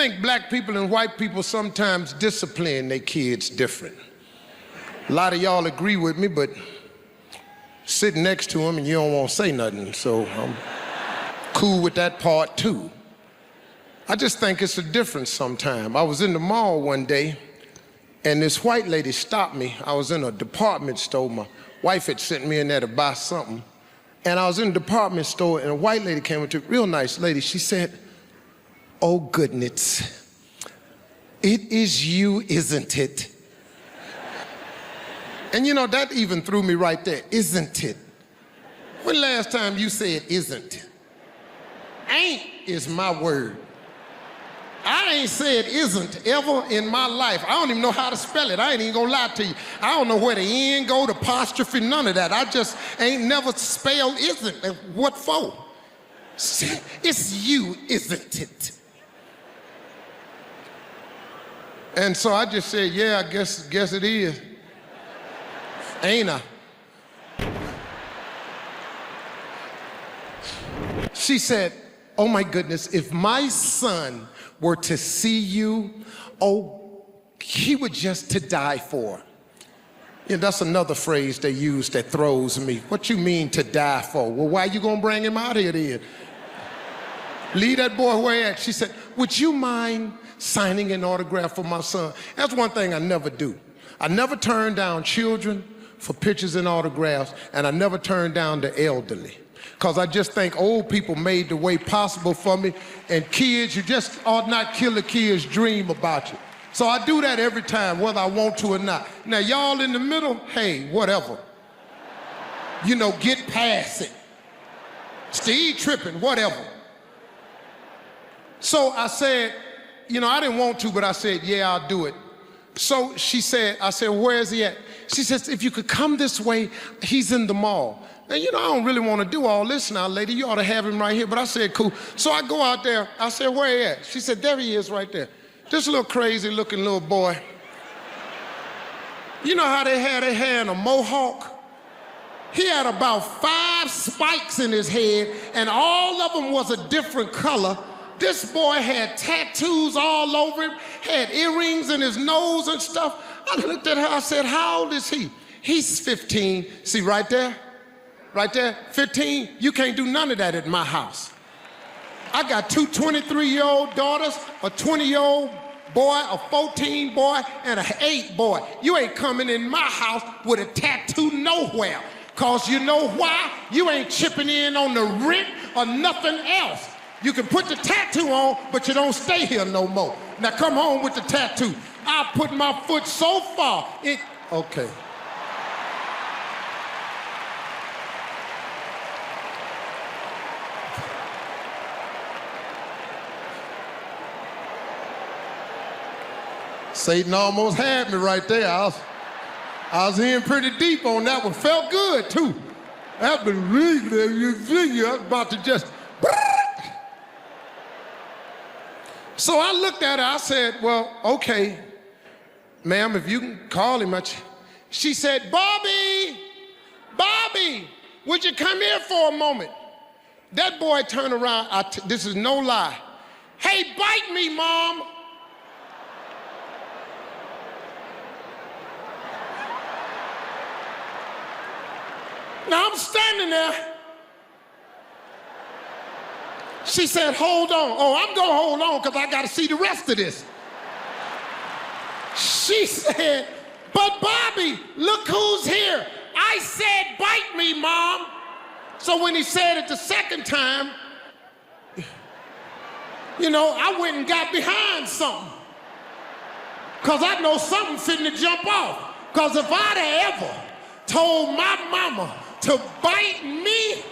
think black people and white people sometimes discipline their kids different. A lot of y'all agree with me, but sitting next to them and you don't want to say nothing, so I'm cool with that part too. I just think it's a difference sometimes. I was in the mall one day and this white lady stopped me. I was in a department store. My wife had sent me in there to buy something. And I was in the department store and a white lady came up to me, real nice lady. She said, "Oh goodness, it is you, isn't it?" And you know, that even threw me right there, isn't it? When last time you said isn't? Ain't is my word. I ain't said isn't ever in my life. I don't even know how to spell it. I ain't even gonna lie to you. I don't know where the N go, the apostrophe, none of that. I just ain't never spelled isn't. What for? It's you, isn't it? And so I just said, yeah, I guess it is. Ain't I? She said, "Oh my goodness, if my son were to see you, oh, he would just to die for." Yeah, that's another phrase they use that throws me. What you mean to die for? Well, why you gonna bring him out here then? Leave that boy where he at. She said, "Would you mind signing an autograph for my son?" That's one thing I never do. I never turn down children for pictures and autographs, and I never turn down the elderly. Because I just think old people made the way possible for me, and kids, you just ought not kill a kid's dream about you. So I do that every time, whether I want to or not. Now, y'all in the middle, hey, whatever. You know, get past it. Steve tripping, whatever. So I said, you know, I didn't want to, but I said, yeah, I'll do it. So she said, I said, "Where is he at?" She says, "If you could come this way, he's in the mall." And you know, I don't really want to do all this now, lady. You ought to have him right here. But I said, cool. So I go out there. I said, "Where he at?" She said, "There he is right there." This little crazy looking little boy. You know how they had their hair in a mohawk? He had about 5 spikes in his head, and all of them was a different color. This boy had tattoos all over him, had earrings in his nose and stuff. I looked at her, I said, "How old is he?" "He's 15. See right there? Right there, 15, you can't do none of that at my house. I got 2 23-year-old daughters, a 20-year-old boy, a 14 boy, and an 8 boy. You ain't coming in my house with a tattoo nowhere. Cause you know why? You ain't chipping in on the rent or nothing else. You can put the tattoo on, but you don't stay here no more. Now come home with the tattoo." I put my foot so far, okay. Satan almost had me right there. I was in pretty deep on that one. Felt good too. That been really, I was about to just. So I looked at her, I said, "Well, okay, ma'am, if you can call him." She said, Bobby, would you come here for a moment?" That boy turned around, this is no lie. "Hey, bite me, Mom." Now I'm standing there. She said, "Hold on." Oh, I'm gonna hold on because I gotta see the rest of this. She said, "But Bobby, look who's here." I said, "Bite me, Mom." So when he said it the second time, you know, I went and got behind something. Cause I know something fitting to jump off. Cause if I'd have ever told my mama to bite me,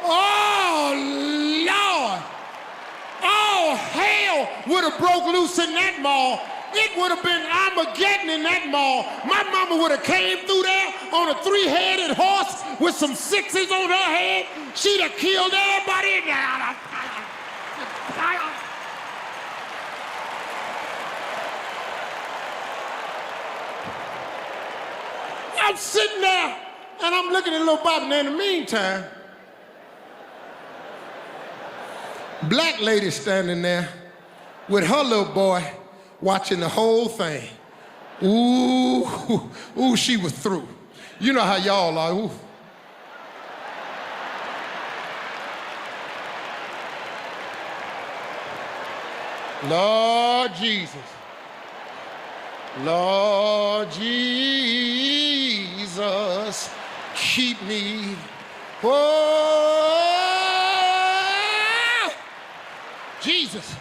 oh Lord, all hell would have broke loose in that mall. It would have been Armageddon in that mall. My mama would have came through there on a 3-headed horse with some 6s on her head. She'd have killed everybody. I'm sitting there and I'm looking at little Bobby. Now in the meantime, black lady standing there with her little boy watching the whole thing. Ooh, she was through. You know how y'all are, ooh. Lord Jesus. Lord Jesus, keep me. Oh, Jesus.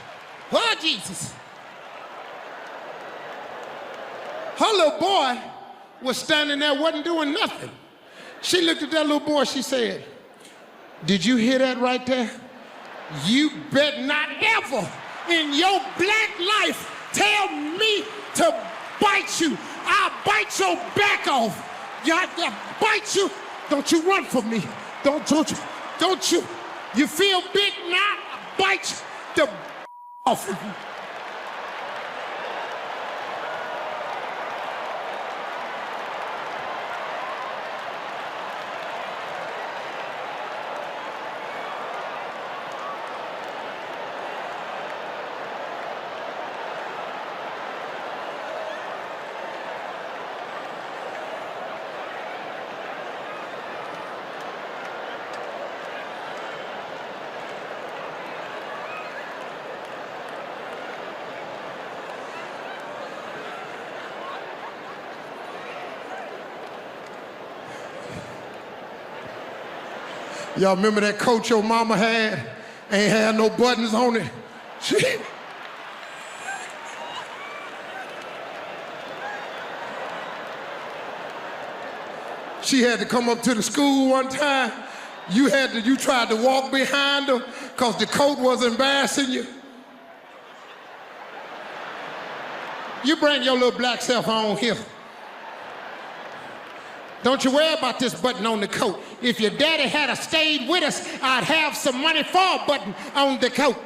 Oh, Jesus. Her little boy was standing there, wasn't doing nothing. She looked at that little boy, she said, "Did you hear that right there? You bet not ever in your black life tell me to bite you. I'll bite your back off. I'll bite you. Don't you run from me. Don't you. You feel big now? I'll bite the off of you." Y'all remember that coat your mama had? Ain't had no buttons on it. She had to come up to the school one time. You tried to walk behind her because the coat was embarrassing you. You bring your little black self on here. Don't you worry about this button on the coat. If your daddy had stayed with us, I'd have some money for a button on the coat.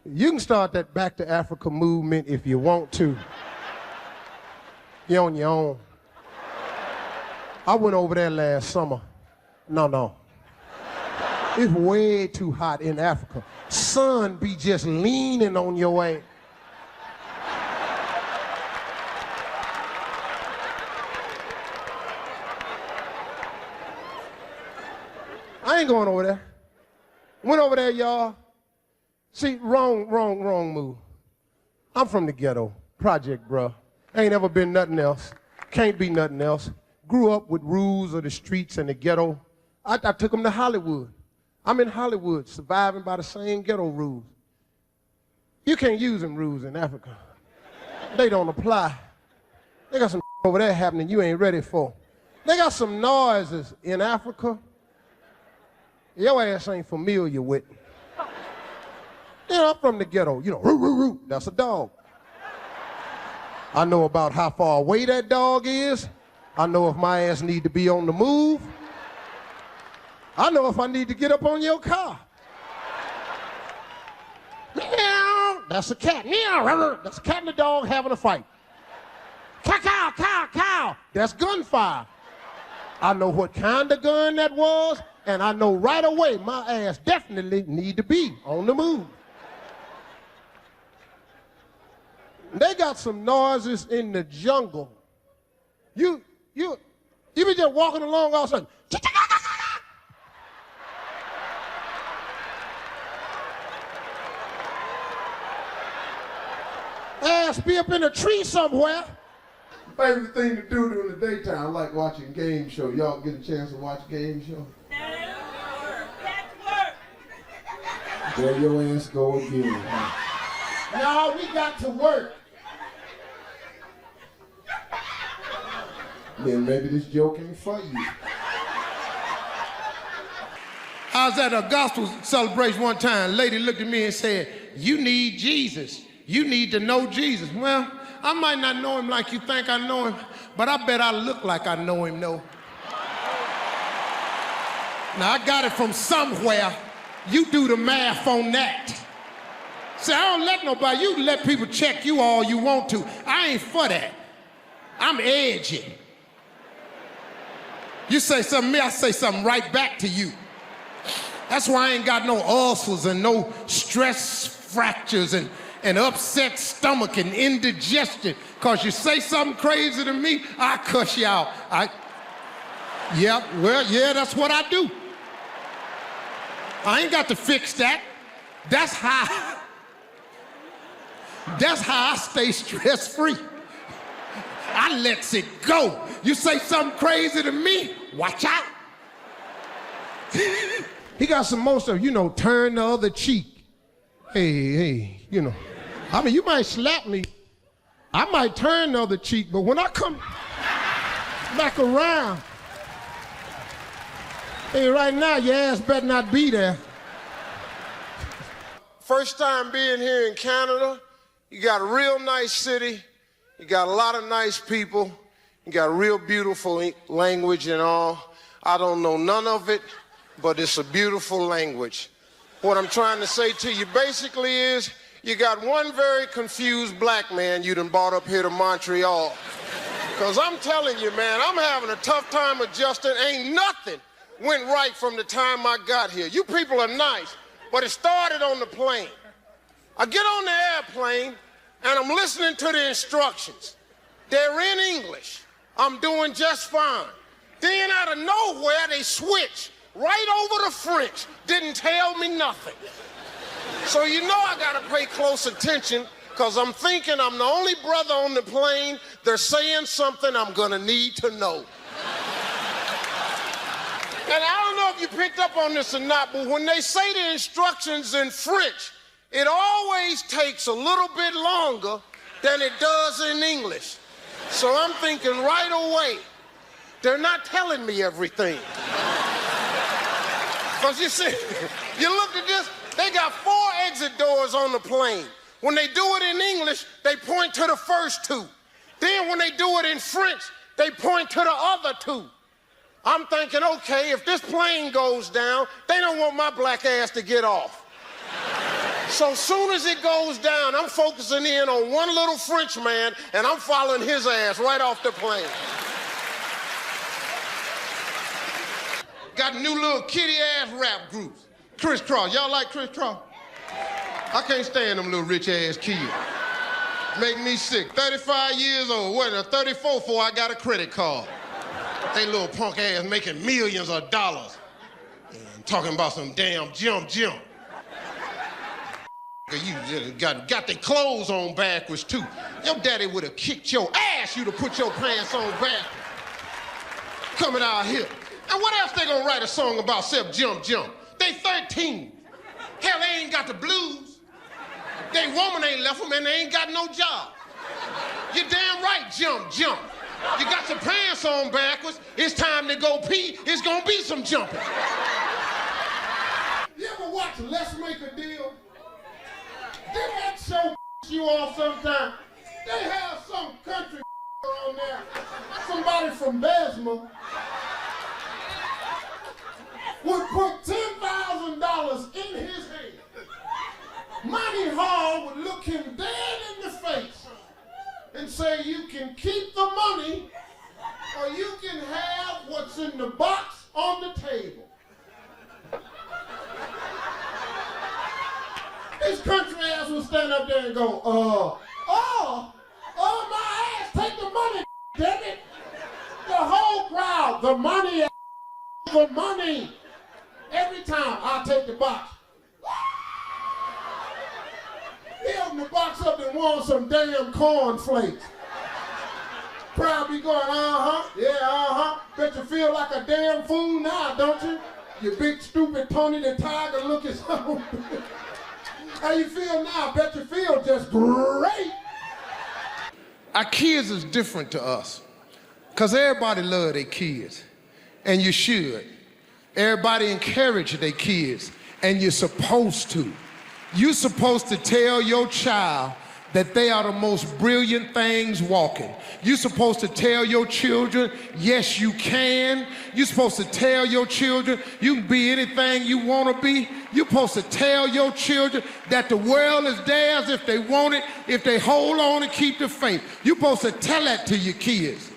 You can start that Back to Africa movement if you want to. You're on your own. I went over there last summer. No. It's way too hot in Africa. Sun be just leaning on your ass. I ain't going over there. Went over there, y'all. See, wrong move. I'm from the ghetto, project, bruh. Ain't ever been nothing else. Can't be nothing else. Grew up with rules of the streets and the ghetto. I took them to Hollywood. I'm in Hollywood, surviving by the same ghetto rules. You can't use them rules in Africa. They don't apply. They got some over there happening you ain't ready for. They got some noises in Africa your ass ain't familiar with. You know, I'm from the ghetto. You know, roo, roo, roo, that's a dog. I know about how far away that dog is. I know if my ass need to be on the move. I know if I need to get up on your car. Meow, that's a cat. Meow, that's a cat and a dog having a fight. Cow, cow, cow, cow, that's gunfire. I know what kind of gun that was, and I know right away my ass definitely need to be on the move. They got some noises in the jungle. You be just walking along all of a sudden. Ass be up in a tree somewhere. Favorite thing to do during the daytime, I like watching game show. Y'all get a chance to watch game show? There your ass go again. No, we got to work. Then maybe this joke ain't for you. I was at a gospel celebration one time. A lady looked at me and said, "You need Jesus. You need to know Jesus." Well, I might not know him like you think I know him, but I bet I look like I know him, though. Now, I got it from somewhere. You do the math on that. See, I don't let nobody, you let people check you all you want to. I ain't for that. I'm edgy. You say something to me, I say something right back to you. That's why I ain't got no ulcers and no stress fractures and upset stomach and indigestion. Cause you say something crazy to me, I cuss you out. Yeah, that's what I do. I ain't got to fix that. That's how I stay stress-free. I lets it go. You say something crazy to me, watch out. He got some more stuff, turn the other cheek. Hey, I mean, you might slap me. I might turn the other cheek, but when I come back around, hey, right now, your ass better not be there. First time being here in Canada, you got a real nice city, you got a lot of nice people, you got a real beautiful language and all. I don't know none of it, but it's a beautiful language. What I'm trying to say to you basically is, you got one very confused black man you done brought up here to Montreal. Because I'm telling you, man, I'm having a tough time adjusting. Ain't nothing went right from the time I got here. You people are nice, but it started on the plane. I get on the airplane, and I'm listening to the instructions. They're in English. I'm doing just fine. Then out of nowhere, they switch right over to French. Didn't tell me nothing. So you know I gotta pay close attention, because I'm thinking I'm the only brother on the plane. They're saying something I'm gonna need to know. And I don't know if you picked up on this or not, but when they say the instructions in French, it always takes a little bit longer than it does in English. So I'm thinking right away, they're not telling me everything. Because you see, you look at this, they got 4 exit doors on the plane. When they do it in English, they point to the first 2. Then when they do it in French, they point to the other 2. I'm thinking, okay, if this plane goes down, they don't want my black ass to get off. So soon as it goes down, I'm focusing in on one little French man, and I'm following his ass right off the plane. Got new little kitty-ass rap groups. Crisscross. Y'all like Crisscross? I can't stand them little rich-ass kids. Make me sick. 35 years old. What, 34 before I got a credit card. They little punk ass making millions of dollars. And talking about some damn jump. You got their clothes on backwards, too. Your daddy would have kicked your ass, you'd have put your pants on backwards. Coming out here. And what else they gonna write a song about except jump? They 13. Hell, they ain't got the blues. They woman ain't left them and they ain't got no job. You're damn right, jump. You got your pants on backwards, it's time to go pee, it's gonna be some jumping. You ever watch Let's Make a Deal? Did that show you off sometime? They have some country on there, somebody from Bessemer, would put $10,000 in his hand. Money Hall would look him dead in the face and say, you can keep the money or you can have what's in the box on the table. This country ass would stand up there and go, my ass, take the money, damn it. The whole crowd, the money. Every time I take the box. He opened the box up and won some damn cornflakes. Probably going, Bet you feel like a damn fool now, don't you? You big stupid Tony the Tiger looking so. How you feel now? Bet you feel just great. Our kids is different to us. Because everybody love their kids. And you should. Everybody encourage their kids. And you're supposed to. You're supposed to tell your child that they are the most brilliant things walking. You're supposed to tell your children, yes, you can. You're supposed to tell your children you can be anything you want to be. You're supposed to tell your children that the world is theirs if they want it, if they hold on and keep the faith. You're supposed to tell that to your kids.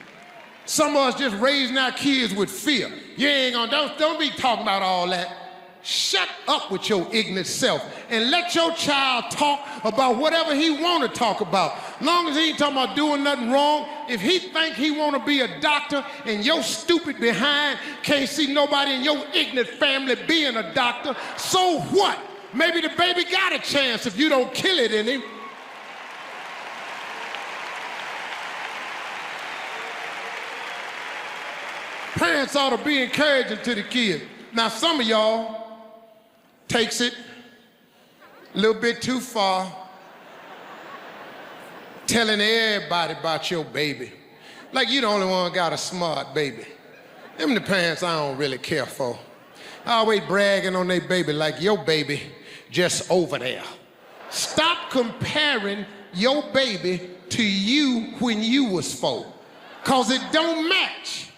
Some of us just raising our kids with fear. You ain't gonna, don't be talking about all that. Shut up with your ignorant self and let your child talk about whatever he want to talk about. Long as he ain't talking about doing nothing wrong. If he think he want to be a doctor and your stupid behind can't see nobody in your ignorant family being a doctor, so what? Maybe the baby got a chance if you don't kill it in him. Parents ought to be encouraging to the kids. Now some of y'all takes it a little bit too far, telling everybody about your baby. Like you the only one got a smart baby. Them the parents I don't really care for. Always bragging on their baby like your baby just over there. Stop comparing your baby to you when you was 4, cause it don't match.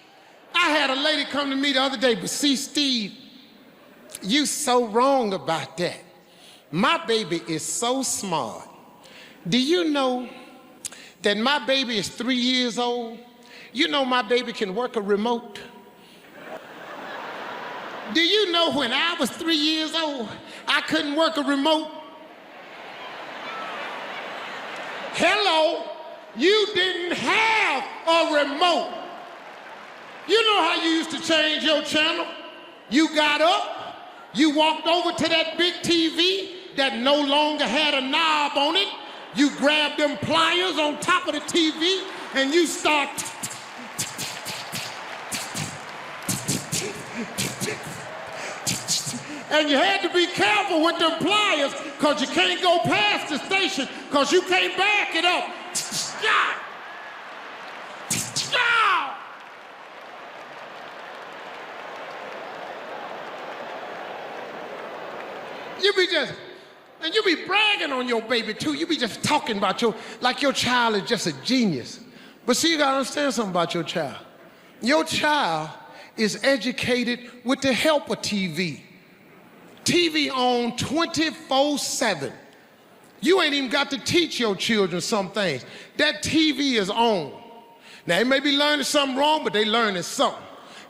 I had a lady come to me the other day, but see, Steve, you so wrong about that. My baby is so smart. Do you know that my baby is 3 years old? You know my baby can work a remote? Do you know when I was 3 years old, I couldn't work a remote? Hello, you didn't have a remote. You know how you used to change your channel? You got up, you walked over to that big TV that no longer had a knob on it. You grabbed them pliers on top of the TV and you start. And you had to be careful with them pliers because you can't go past the station because you can't back it up. You be bragging on your baby too. You be just talking about like your child is just a genius. But see, you gotta understand something about your child. Your child is educated with the help of TV. TV on 24/7. You ain't even got to teach your children some things. That TV is on. Now, they may be learning something wrong, but they learning something.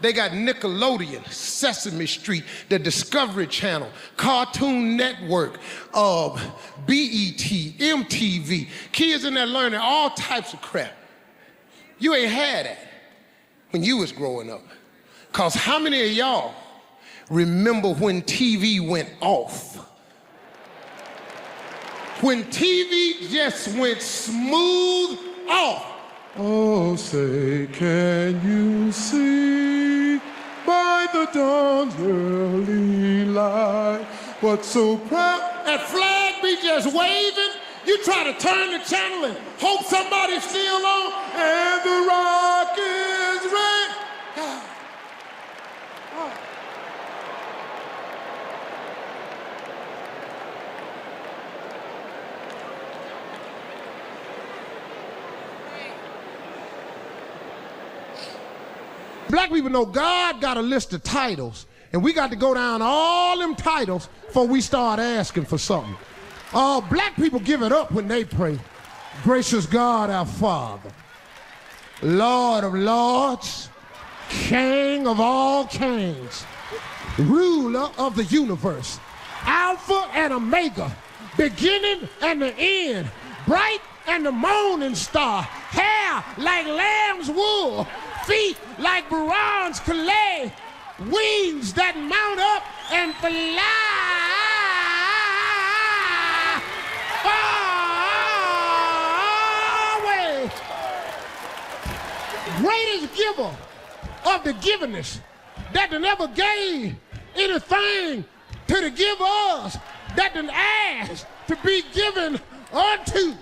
They got Nickelodeon, Sesame Street, the Discovery Channel, Cartoon Network, BET, MTV. Kids in there learning all types of crap. You ain't had that when you was growing up. Cause how many of y'all remember when TV went off? When TV just went smooth off. Oh, say, can you see by the dawn's early light what so proud? That flag be just waving. You try to turn the channel and hope somebody's still on, and the rock is red. Black people know God got a list of titles, and we got to go down all them titles before we start asking for something. Black people give it up when they pray. Gracious God, our Father, Lord of lords, King of all kings, ruler of the universe, Alpha and Omega, beginning and the end, bright and the morning star, hair like lamb's wool, feet like bronze clay, wings that mount up and fly far away. Greatest giver of the givenness that never gave anything to the givers that done asked to be given unto.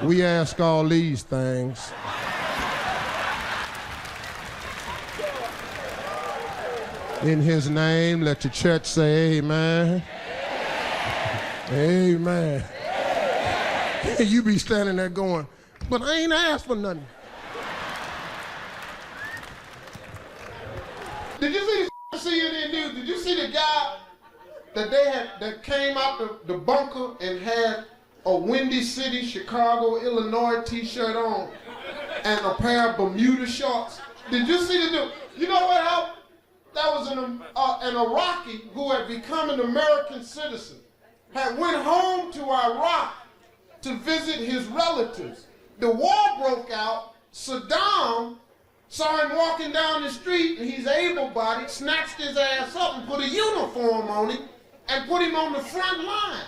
We ask all these things in his name. Let the church say amen. Amen. You be standing there going, but I ain't asked for nothing. Did you see the CNN news? Did you see the guy that came out the bunker and had a Windy City, Chicago, Illinois t-shirt on and a pair of Bermuda shorts? Did you see the dude? You know what happened? That was an Iraqi who had become an American citizen, had went home to Iraq to visit his relatives. The war broke out. Saddam saw him walking down the street, and he's able-bodied, snatched his ass up and put a uniform on him and put him on the front line.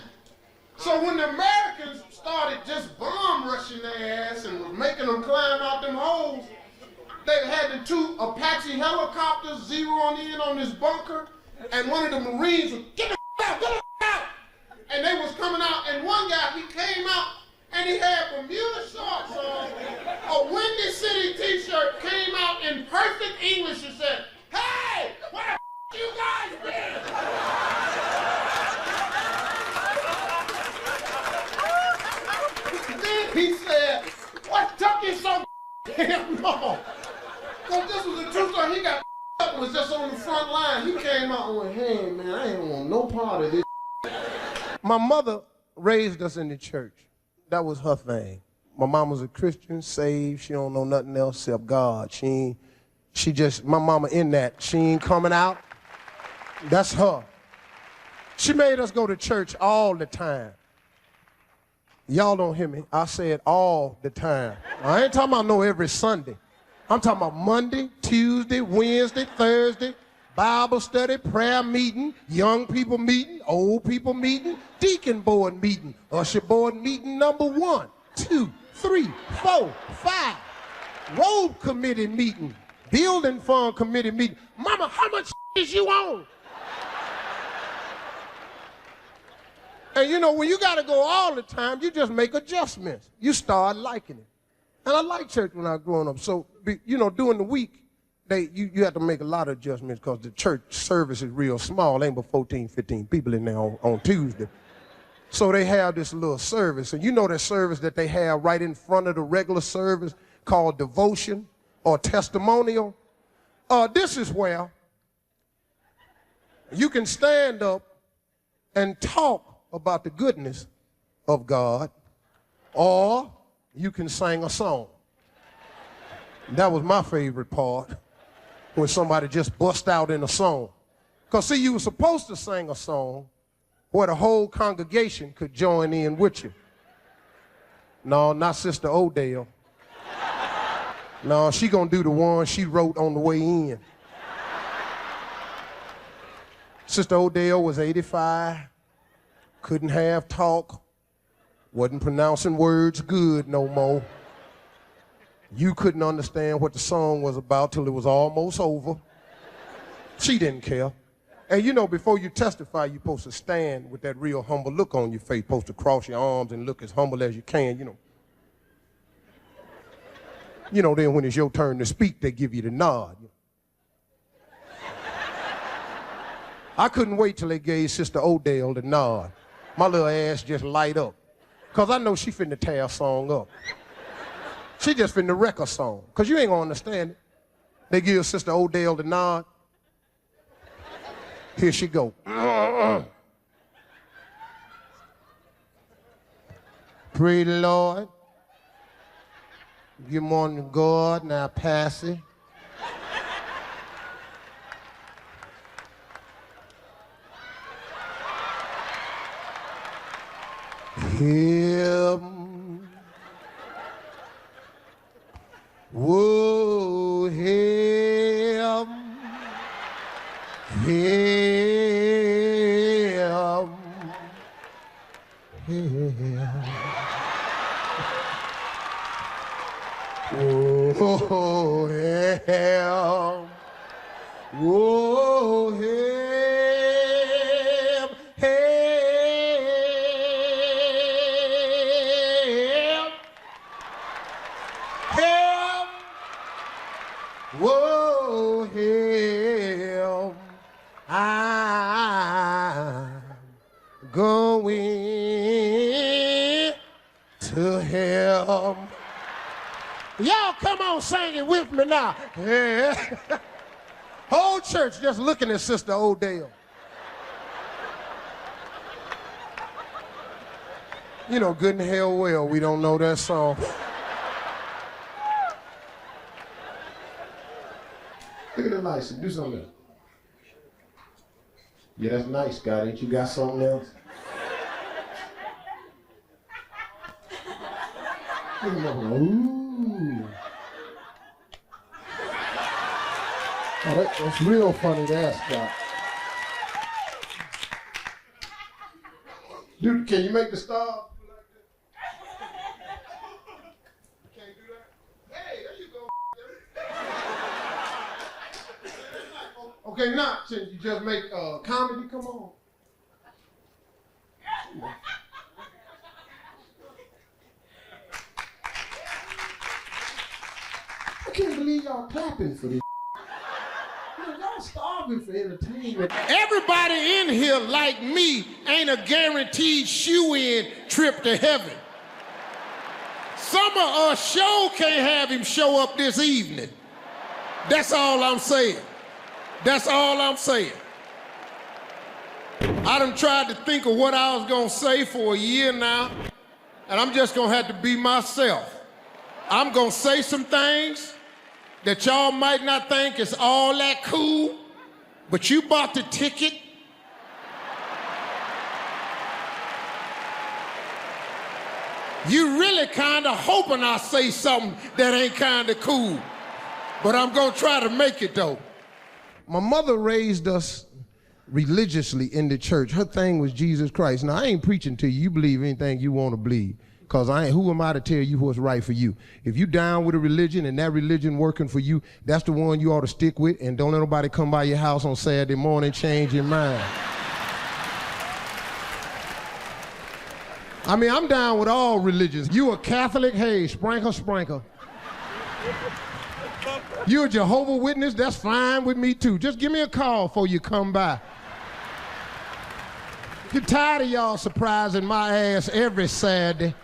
So when the Americans started just bomb rushing their ass and was making them climb out them holes, they had the two Apache helicopters zeroing in on this bunker, and one of the Marines was, get the out, get the out! And they was coming out, and one guy, he came out, and he had Bermuda shorts on, a Windy City t-shirt, came out in perfect English and said, hey, where the you guys been? Then he said, what took you so damn long? Because this was a true story. He got up and was just on the front line. He came out and went, hey, man, I ain't want no part of this. My mother raised us in the church. That was her thing. My mom was a Christian, saved. She don't know nothing else except God. My mama in that. She ain't coming out. That's her. She made us go to church all the time. Y'all don't hear me. I said all the time. I ain't talking about no every Sunday. I'm talking about Monday, Tuesday, Wednesday, Thursday, Bible study, prayer meeting, young people meeting, old people meeting, deacon board meeting, usher board meeting number 1, 2, 3, 4, 5, road committee meeting, building fund committee meeting. Mama, how much is you on? And you know, when you gotta go all the time, you just make adjustments. You start liking it. And I liked church when I was growing up. So, you know, during the week, you have to make a lot of adjustments because the church service is real small. Ain't but 14, 15 people in there on Tuesday. So they have this little service. And you know that service that they have right in front of the regular service called devotion or testimonial? This is where you can stand up and talk about the goodness of God, or you can sing a song. That was my favorite part, when somebody just bust out in a song. Because, see, you were supposed to sing a song where the whole congregation could join in with you. No, not Sister Odell. No, she gonna do the one she wrote on the way in. Sister Odell was 85, couldn't have talk, wasn't pronouncing words good no more. You couldn't understand what the song was about till it was almost over. She didn't care. And you know, before you testify, you're supposed to stand with that real humble look on your face, supposed to cross your arms and look as humble as you can, you know. You know, then when it's your turn to speak, they give you the nod. I couldn't wait till they gave Sister Odell the nod. My little ass just light up. Because I know she finna tear a song up. She just finna wreck a song. Because you ain't gonna understand it. They give Sister Odell the nod. Here she go. Pray the Lord. Give morning to God, now pass it. Him. Whoa, him. Him. Him. Oh, him. Oh, him. Him. Him. Whoa, him. I'm going Y'all come on singing with me now. Yeah. Whole church just looking at Sister Odell. You know good and hell well we don't know that song. Look at the lights. Do something else. Yeah, that's nice, God. Ain't you got something else? Ooh. Oh, that's real funny to ask, God. Dude, can you make the star? Can't do that? Hey, there you go. Okay, now, since you just make comedy, come on. I can't believe y'all clapping for this. Y'all starving for entertainment. Everybody in here, like me, ain't a guaranteed shoe-in trip to heaven. Some of us sure can't have him show up this evening. That's all I'm saying. That's all I'm saying. I done tried to think of what I was gonna say for a year now, and I'm just gonna have to be myself. I'm gonna say some things that y'all might not think is all that cool, but you bought the ticket. You really kinda hoping I say something that ain't kinda cool, but I'm gonna try to make it though. My mother raised us religiously in the church. Her thing was Jesus Christ. Now, I ain't preaching to you. You believe anything you want to believe. Because who am I to tell you what's right for you? If you down with a religion and that religion working for you, that's the one you ought to stick with, and don't let nobody come by your house on Saturday morning and change your mind. I mean, I'm down with all religions. You a Catholic? Hey, sprinkle, sprinkle. You a Jehovah's Witness? That's fine with me too. Just give me a call before you come by. Get tired of y'all surprising my ass every Saturday.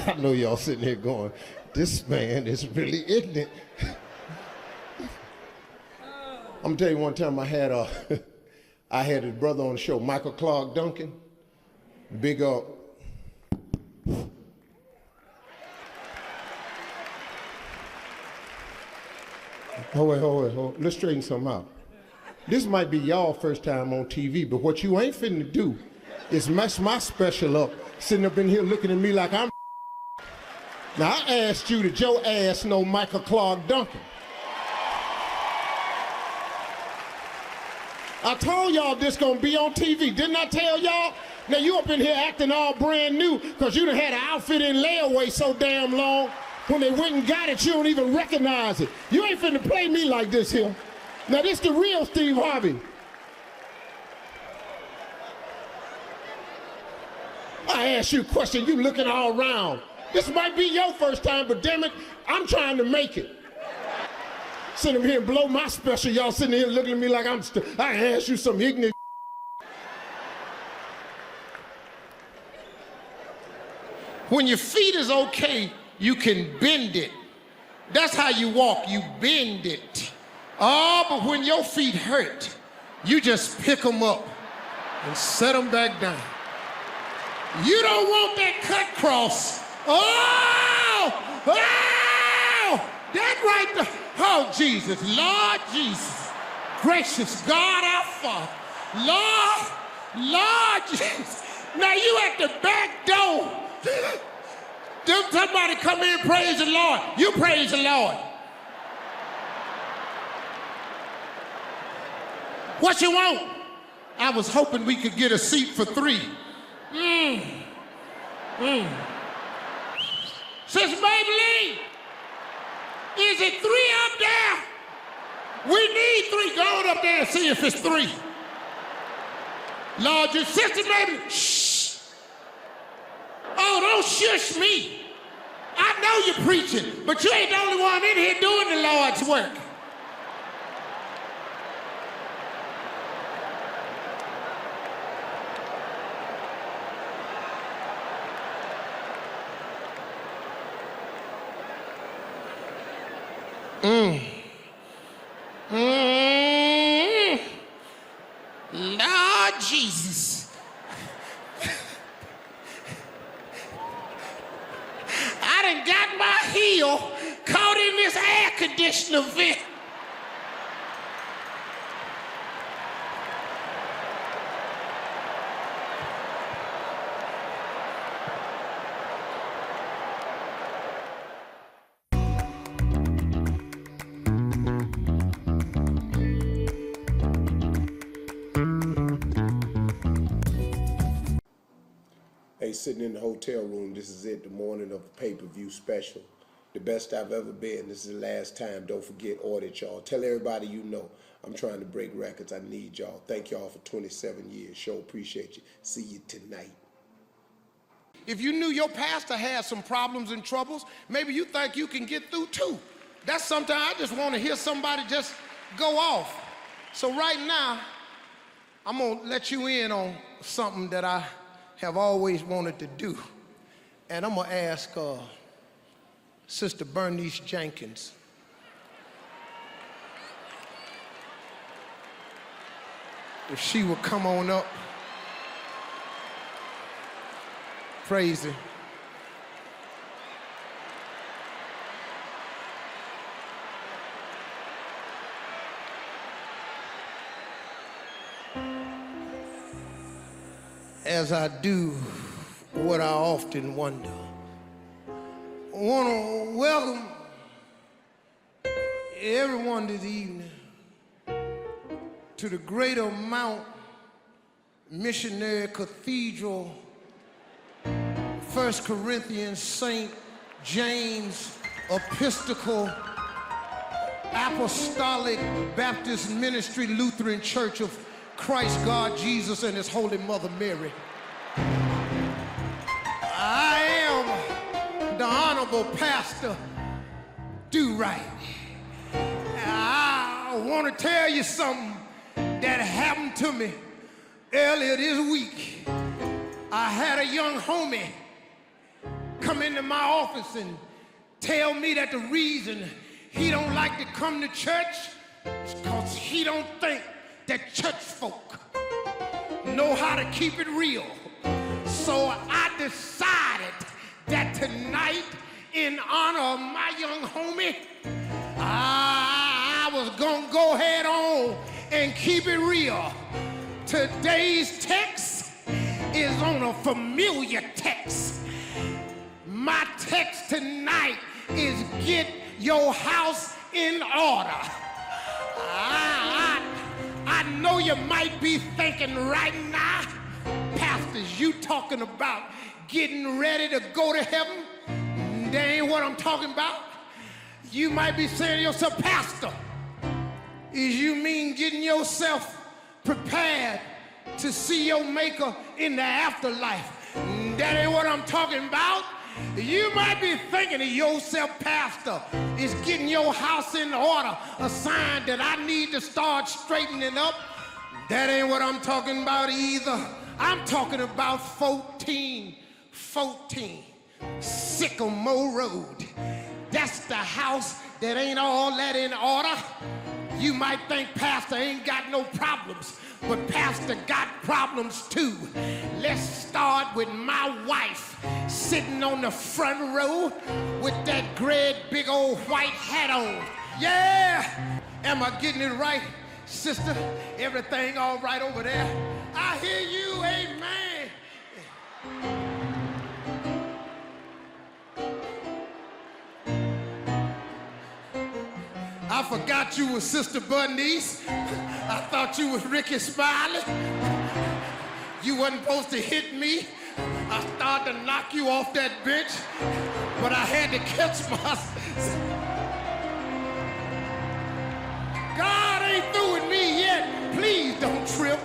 I know y'all sitting here going, this man is really ignorant. I'm gonna tell you one time I had his brother on the show, Michael Clark Duncan. Big up. Hold it. Let's straighten something out. This might be y'all first time on TV, but what you ain't finna do is mess my special up, sitting up in here looking at me like I'm. Now I asked you, did your ass know Michael Clark Duncan? I told y'all this gonna be on TV, didn't I tell y'all? Now you up in here acting all brand new because you done had an outfit in layaway so damn long. When they went and got it, you don't even recognize it. You ain't finna play me like this here. Now this the real Steve Harvey. I asked you a question, you looking all around. This might be your first time, but damn it, I'm trying to make it. Sitting here and blow my special, y'all sitting here looking at me like I asked you some ignorant. When your feet is okay, you can bend it. That's how you walk, you bend it. Oh, but when your feet hurt, you just pick them up and set them back down. You don't want that cut cross. Oh! Oh! That right there. Oh, Jesus. Lord Jesus. Gracious God our Father. Lord Jesus. Now you at the back door. Somebody come in, praise the Lord. You praise the Lord. What you want? I was hoping we could get a seat for 3. Sister Maybelline, is it 3 up there? We need 3. Go on up there and see if it's 3. Lord, your sister Maybelline, shh. Oh, don't shush me. I know you're preaching, but you ain't the only one in here doing the Lord's work. Lord Jesus. I done got my heel caught in this air conditioner vent. Hey, sitting in the hotel room, this is it, the morning of the pay-per-view special. The best I've ever been. This is the last time. Don't forget, audit y'all. Tell everybody you know. I'm trying to break records. I need y'all. Thank y'all for 27 years. Sure appreciate you. See you tonight. If you knew your pastor had some problems and troubles, maybe you think you can get through too. That's something I just want to hear somebody just go off. So right now, I'm gonna let you in on something that I have always wanted to do. And I'm gonna ask Sister Bernice Jenkins. If she would come on up. Praise him. As I do what I often wonder, I want to welcome everyone this evening to the Greater Mount Missionary Cathedral, 1 Corinthians St. James Episcopal Apostolic Baptist Ministry Lutheran Church of Christ, God, Jesus, and His Holy Mother Mary. I am the Honorable Pastor Do-Right. I want to tell you something that happened to me earlier this week. I had a young homie come into my office and tell me that the reason he don't like to come to church is because he don't think that church folk know how to keep it real. So I decided that tonight, in honor of my young homie, I was gonna go head on and keep it real. Today's text is on a familiar text. My text tonight is get your house in order. I know you might be thinking right now, pastors, you talking about getting ready to go to heaven? That ain't what I'm talking about. You might be saying to yourself, Pastor, is you mean getting yourself prepared to see your maker in the afterlife? That ain't what I'm talking about. You might be thinking to yourself, Pastor, is getting your house in order a sign that I need to start straightening up? That ain't what I'm talking about either. I'm talking about 1414 Sycamore Road. That's the house that ain't all that in order. You might think Pastor ain't got no problems, but Pastor got problems too. Let's start with my wife sitting on the front row with that great big old white hat on. Yeah! Am I getting it right, sister? Everything all right over there? I hear you, amen. I forgot you was Sister Bernice. I thought you was Ricky Smiley. You wasn't supposed to hit me. I started to knock you off that bench, but I had to catch myself. God ain't through with me yet. Please don't trip.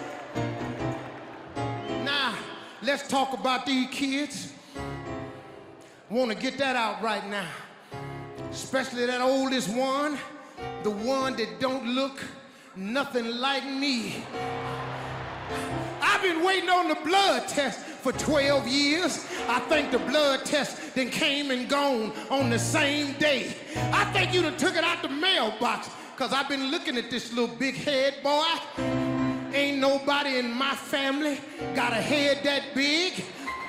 Now, let's talk about these kids. Want to get that out right now. Especially that oldest one, the one that don't look nothing like me. I've been waiting on the blood test for 12 years. I think the blood test then came and gone on the same day. I think you done took it out the mailbox, because I've been looking at this little big head boy. Ain't nobody in my family got a head that big.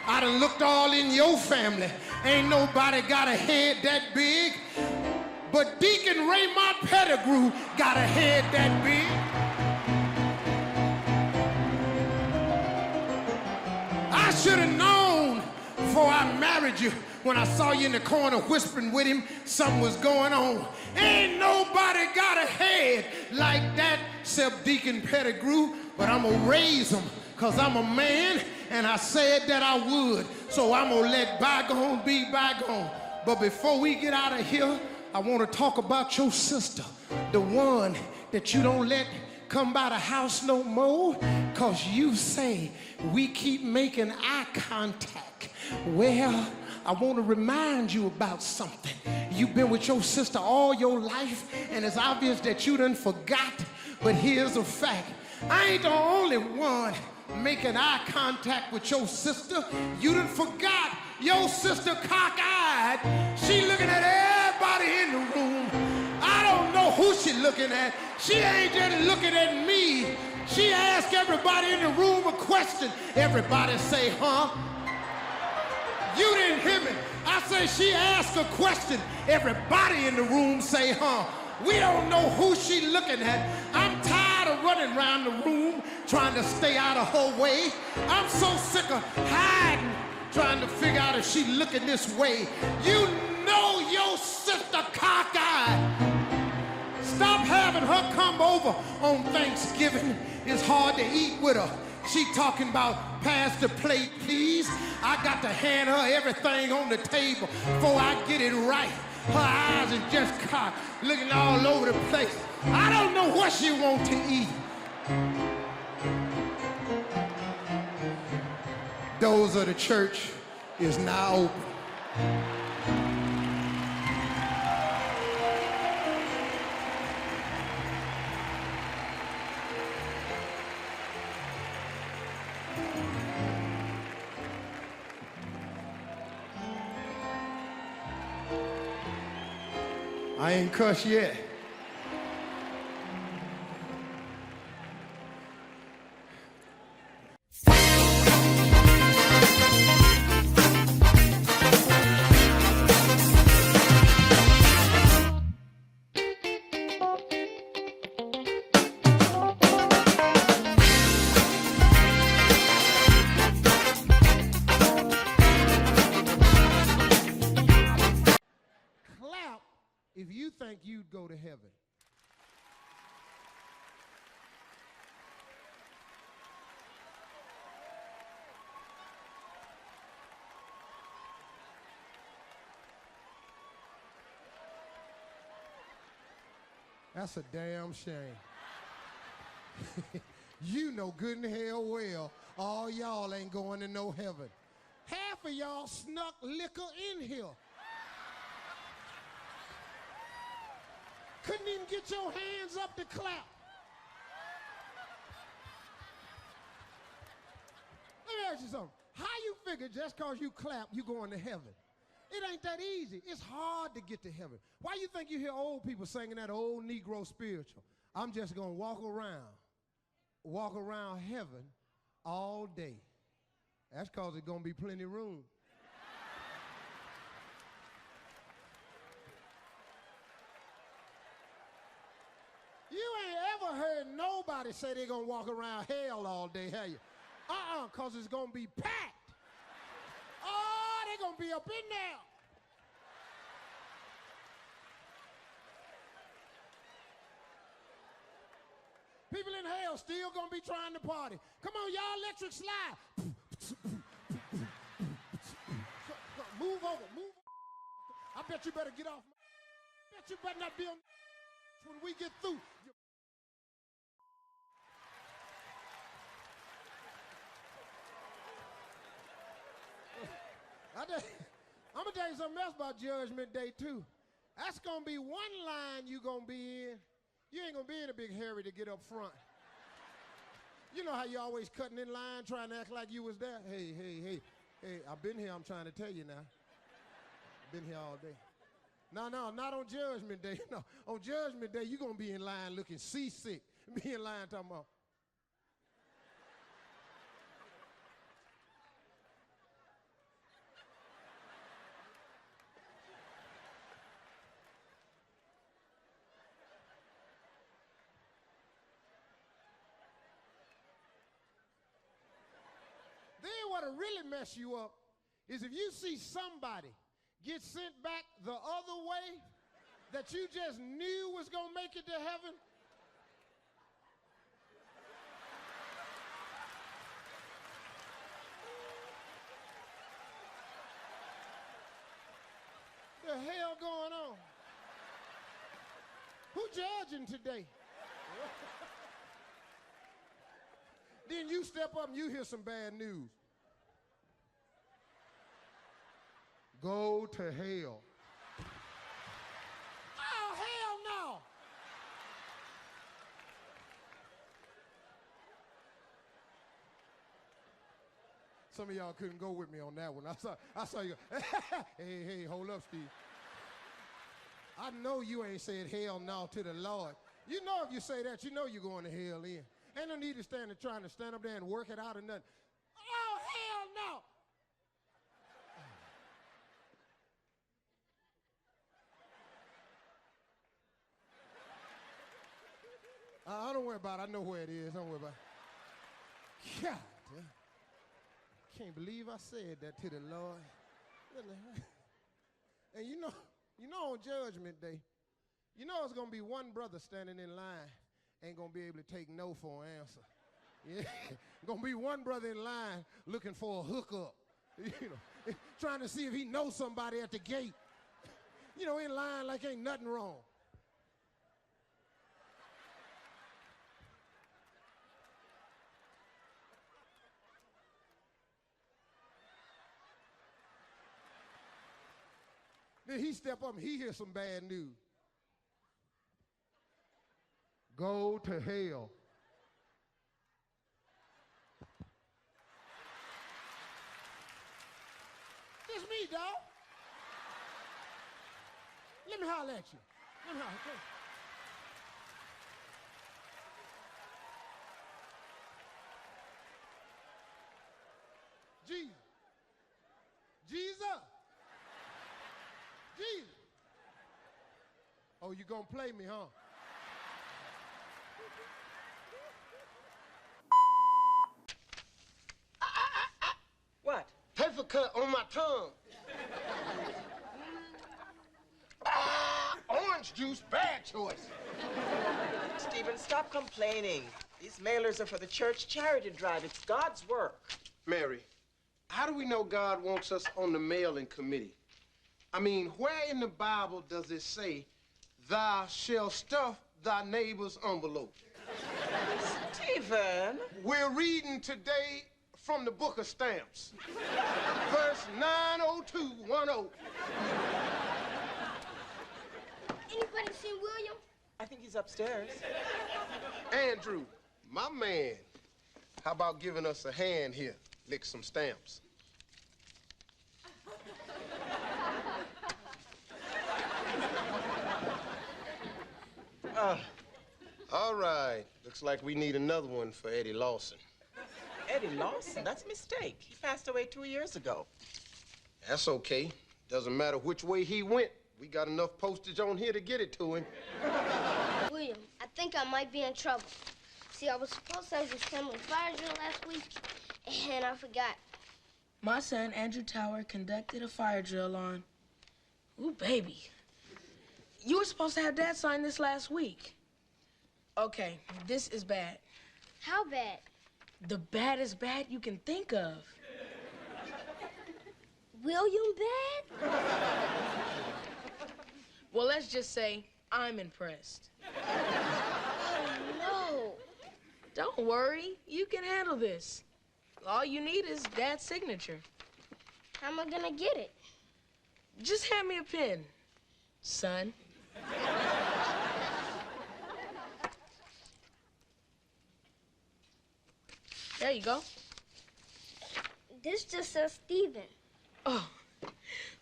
I done looked all in your family. Ain't nobody got a head that big. But Deacon Raymond Pettigrew got a head that big. I should have known before I married you, when I saw you in the corner whispering with him, something was going on. Ain't nobody got a head like that except Deacon Pettigrew, but I'm gonna raise him, because I'm a man, and I said that I would. So I'm gonna let bygone be bygone. But before we get out of here, I want to talk about your sister, the one that you don't let come by the house no more, because you say we keep making eye contact. Well, I want to remind you about something. You've been with your sister all your life, and it's obvious that you done forgot, but here's a fact. I ain't the only one making eye contact with your sister. You done forgot your sister cockeyed. She looking at everybody in the room. I don't know who she looking at. She ain't just looking at me. She asked everybody in the room a question. Everybody say, huh? You didn't hear me. I say she asked a question. Everybody in the room say, huh? We don't know who she looking at. I'm tired of running around the room trying to stay out of her way. I'm so sick of hiding, trying to figure out if she looking this way. You know your sister cockeyed. Stop having her come over on Thanksgiving. It's hard to eat with her. She talking about pass the plate, please. I got to hand her everything on the table before I get it right. Her eyes are just cocked, looking all over the place. I don't know what she want to eat. Doors of the church is now open. I ain't cussed yet. If you think you'd go to heaven. That's a damn shame. You know good and hell well all y'all ain't going to no heaven. Half of y'all snuck liquor in here. Couldn't even get your hands up to clap. Let me ask you something. How you figure just because you clap, you going to heaven? It ain't that easy. It's hard to get to heaven. Why you think you hear old people singing that old Negro spiritual? I'm just going to walk around heaven all day. That's because there's going to be plenty of room. You ain't ever heard nobody say they're gonna walk around hell all day, have you? Cause it's gonna be packed. Oh, they're gonna be up in there. People in hell still gonna be trying to party. Come on, y'all, electric slide. Move over, move. I bet you better get off. I bet you better not be on when we get through. I'm gonna tell you you something else about Judgment Day, too. That's gonna be one line you gonna be in. You ain't gonna be in a big hurry to get up front. You know how you always cutting in line trying to act like you was there? Hey, I've been here, I'm trying to tell you now. I've been here all day. No, not on Judgment Day. No, on Judgment Day, you gonna be in line looking seasick. Be in line talking about, then what'll really mess you up is if you see somebody get sent back the other way that you just knew was gonna make it to heaven. The hell going on? Who judging today? Then you step up and you hear some bad news. Go to hell. Oh, hell no! Some of y'all couldn't go with me on that one. I saw you go, hey, hold up, Steve. I know you ain't said hell no to the Lord. You know if you say that, you know you're going to hell in. Ain't no need to trying to stand up there and work it out or nothing. Oh, hell no! Don't worry about it. I know where it is. Don't worry about it. God damn. Can't believe I said that to the Lord. And you know on Judgment Day, you know it's gonna be one brother standing in line, ain't gonna be able to take no for an answer. Yeah, gonna be one brother in line looking for a hookup, trying to see if he knows somebody at the gate. In line like ain't nothing wrong. Then he step up and he hears some bad news. Go to hell. It's me, dog. Let me holler at you. Let me holler. Jesus. Jesus. Jesus. Oh, you gonna play me, huh? What? Paper cut on my tongue. Orange juice, bad choice. Stephen, stop complaining. These mailers are for the church charity drive. It's God's work. Mary, how do we know God wants us on the mailing committee? I mean, where in the Bible does it say, thou shalt stuff thy neighbor's envelope? Stephen! We're reading today from the book of stamps. Verse 90210. Anybody seen William? I think he's upstairs. Andrew, my man, how about giving us a hand here? Lick some stamps. All right. Looks like we need another one for Eddie Lawson. Eddie Lawson? That's a mistake. He passed away 2 years ago. That's okay. Doesn't matter which way he went. We got enough postage on here to get it to him. William, I think I might be in trouble. See, I was supposed to have this family fire drill last week, and I forgot. My son, Andrew Tower, conducted a fire drill on... Ooh, baby. You were supposed to have Dad sign this last week. Okay, this is bad. How bad? The baddest bad you can think of. William bad? Well, let's just say I'm impressed. Oh, no. Don't worry, you can handle this. All you need is Dad's signature. How am I gonna get it? Just hand me a pen, son. There you go. This just says Steven. Oh,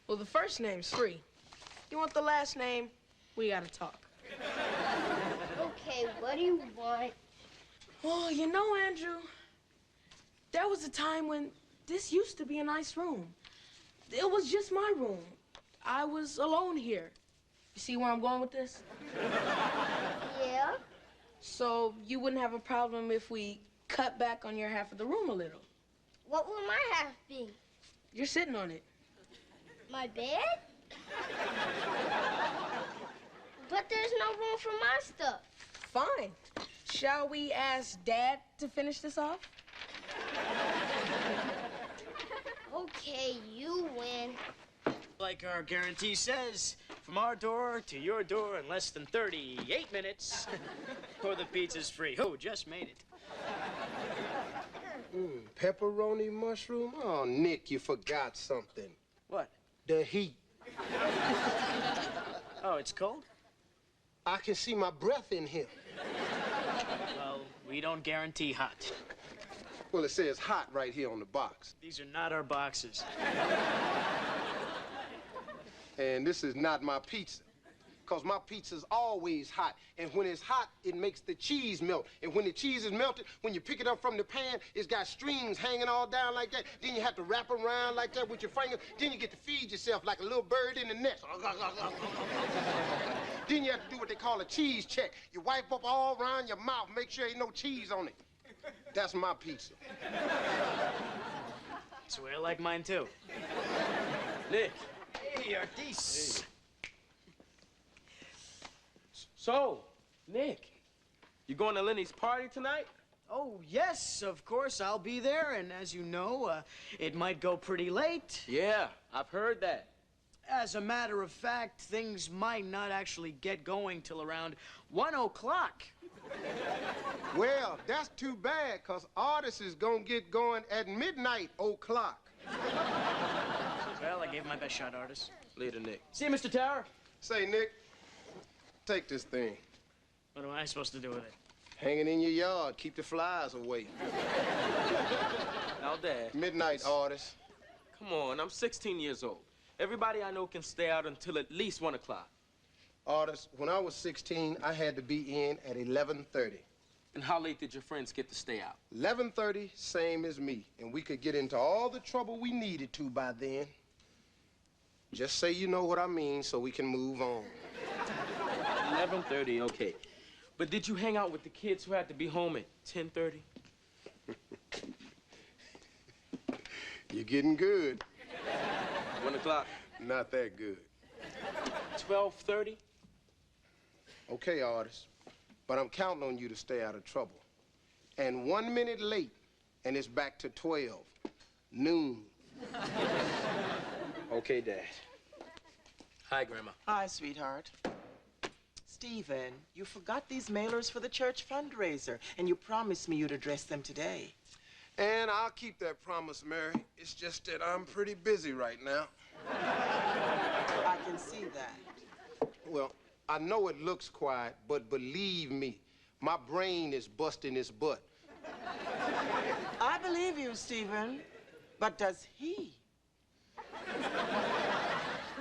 well, the first name's free. You want the last name? We gotta talk. Okay, what do you want? Oh, you know, Andrew, there was a time when this used to be a nice room. It was just my room. I was alone here. You see where I'm going with this? Yeah? So you wouldn't have a problem if we cut back on your half of the room a little. What will my half be? You're sitting on it. My bed? But there's no room for my stuff. Fine. Shall we ask Dad to finish this off? Okay, you win. Like our guarantee says, from our door to your door in less than 38 minutes, or the pizza's free. Oh, just made it. Pepperoni mushroom? Oh, Nick, you forgot something. What? The heat. Oh, it's cold? I can see my breath in here. Well, we don't guarantee hot. Well, it says hot right here on the box. These are not our boxes. And this is not my pizza. Because my pizza's always hot. And when it's hot, it makes the cheese melt. And when the cheese is melted, when you pick it up from the pan, it's got strings hanging all down like that. Then you have to wrap around like that with your finger. Then you get to feed yourself like a little bird in the nest. Then you have to do what they call a cheese check. You wipe up all around your mouth, make sure ain't no cheese on it. That's my pizza. Swear like mine, too. Nick. Hey, Artis. So, Nick, you going to Lenny's party tonight? Oh, yes, of course, I'll be there. And as you know, it might go pretty late. Yeah, I've heard that. As a matter of fact, things might not actually get going till around 1 o'clock. Well, that's too bad, because Artis is going to get going at midnight o'clock. Well, I gave my best shot, Artis. Later, Nick. See you, Mr. Tower. Say, Nick, take this thing. What am I supposed to do with it? Hang it in your yard. Keep the flies away. Now, Dad. Midnight, Artis. Come on, I'm 16 years old. Everybody I know can stay out until at least 1 o'clock. Artis, when I was 16, I had to be in at 11:30. And how late did your friends get to stay out? 11:30, same as me. And we could get into all the trouble we needed to by then. Just say you know what I mean so we can move on. 11:30, okay. But did you hang out with the kids who had to be home at 10:30? You're getting good. 1 o'clock? Not that good. 12:30? Okay, Artis. But I'm counting on you to stay out of trouble. And 1 minute late, and it's back to 12. Noon. Okay, Dad. Hi, Grandma. Hi, sweetheart. Stephen, you forgot these mailers for the church fundraiser, and you promised me you'd address them today. And I'll keep that promise, Mary. It's just that I'm pretty busy right now. I can see that. Well, I know it looks quiet, but believe me, my brain is busting its butt. I believe you, Stephen, but does he?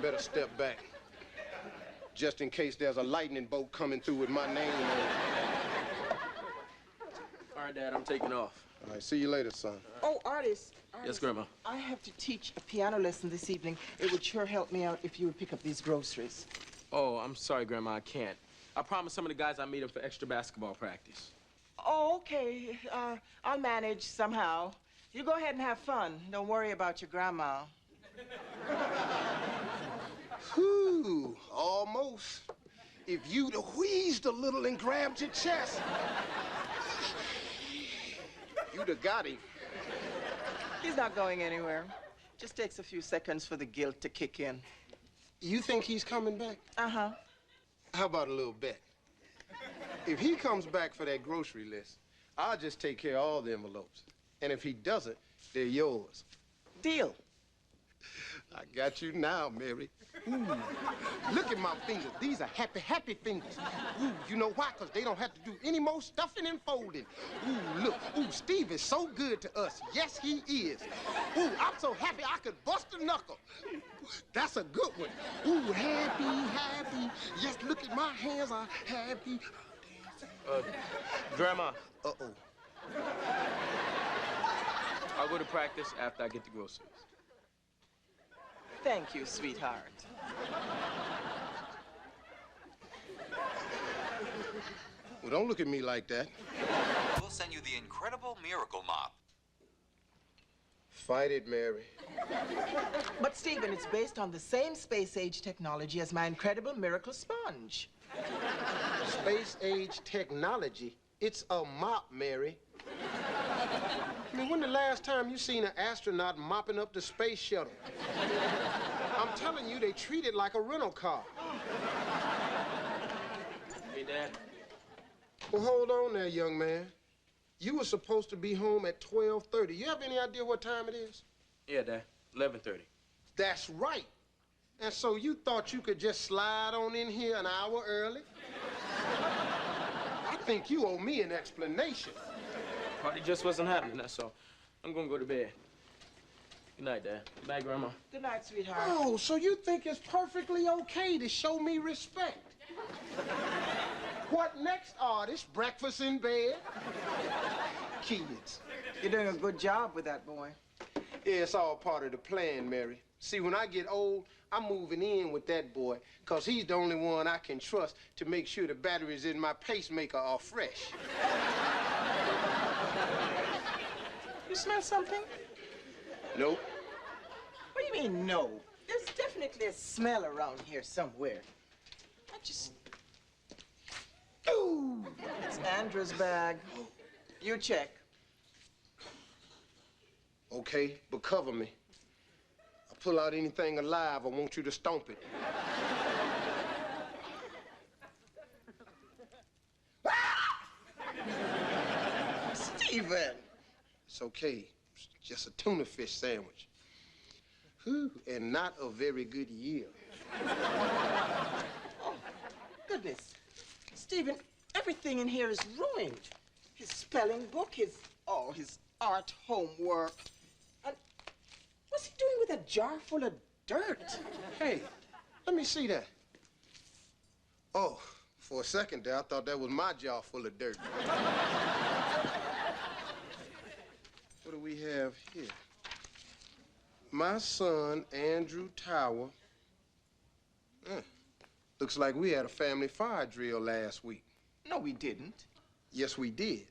Better step back, just in case there's a lightning bolt coming through with my name on it. All right, Dad, I'm taking off. All right, see you later, son. Oh, Artis. Yes, Grandma. I have to teach a piano lesson this evening. It would sure help me out if you would pick up these groceries. Oh, I'm sorry, Grandma, I can't. I promised some of the guys I meet them for extra basketball practice. Oh, okay. I'll manage somehow. You go ahead and have fun. Don't worry about your grandma. Whew, almost. If you'd have wheezed a little and grabbed your chest, you'd have got him. He's not going anywhere. Just takes a few seconds for the guilt to kick in. You think he's coming back? Uh-huh. How about a little bet? If he comes back for that grocery list, I'll just take care of all the envelopes. And if he doesn't, they're yours. Deal. I got you now, Mary. Ooh, look at my fingers. These are happy, happy fingers. Ooh, you know why? Because they don't have to do any more stuffing and folding. Ooh, look. Ooh, Steve is so good to us. Yes, he is. Ooh, I'm so happy I could bust a knuckle. That's a good one. Ooh, happy, happy. Yes, look at my hands are happy. Grandma, Uh-oh. I'll go to practice after I get the groceries. Thank you, sweetheart. Well, don't look at me like that. We'll send you the incredible miracle mop. Fight it, Mary. But, Stephen, it's based on the same space-age technology as my incredible miracle sponge. Space-age technology? It's a mop, Mary. I mean, when the last time you seen an astronaut mopping up the space shuttle? I'm telling you, they treat it like a rental car. Hey, Dad. Well, hold on there, young man. You were supposed to be home at 12:30. You have any idea what time it is? Yeah, Dad. 11:30. That's right. And so you thought you could just slide on in here an hour early? I think you owe me an explanation. Party just wasn't happening, that's all. I'm gonna go to bed. Good night, Dad. Good night, Grandma. Good night, sweetheart. Oh, so you think it's perfectly okay to show me respect? What next, artist? Breakfast in bed? Kids. You're doing a good job with that boy. Yeah, it's all part of the plan, Mary. See, when I get old, I'm moving in with that boy, because he's the only one I can trust to make sure the batteries in my pacemaker are fresh. You smell something? Nope. What do you mean, no? There's definitely a smell around here somewhere. I just... Ooh! It's Andrew's bag. You check. Okay, but cover me. I pull out anything alive, I want you to stomp it. Stephen! It's okay. It's just a tuna fish sandwich. Whew, and not a very good year. Oh, goodness. Stephen, everything in here is ruined. His spelling book, his art homework. And what's he doing with a jar full of dirt? Hey, let me see that. Oh, for a second there, I thought that was my jar full of dirt. What do we have here? My son, Andrew Tower. Looks like we had a family fire drill last week. No, we didn't. Yes, we did.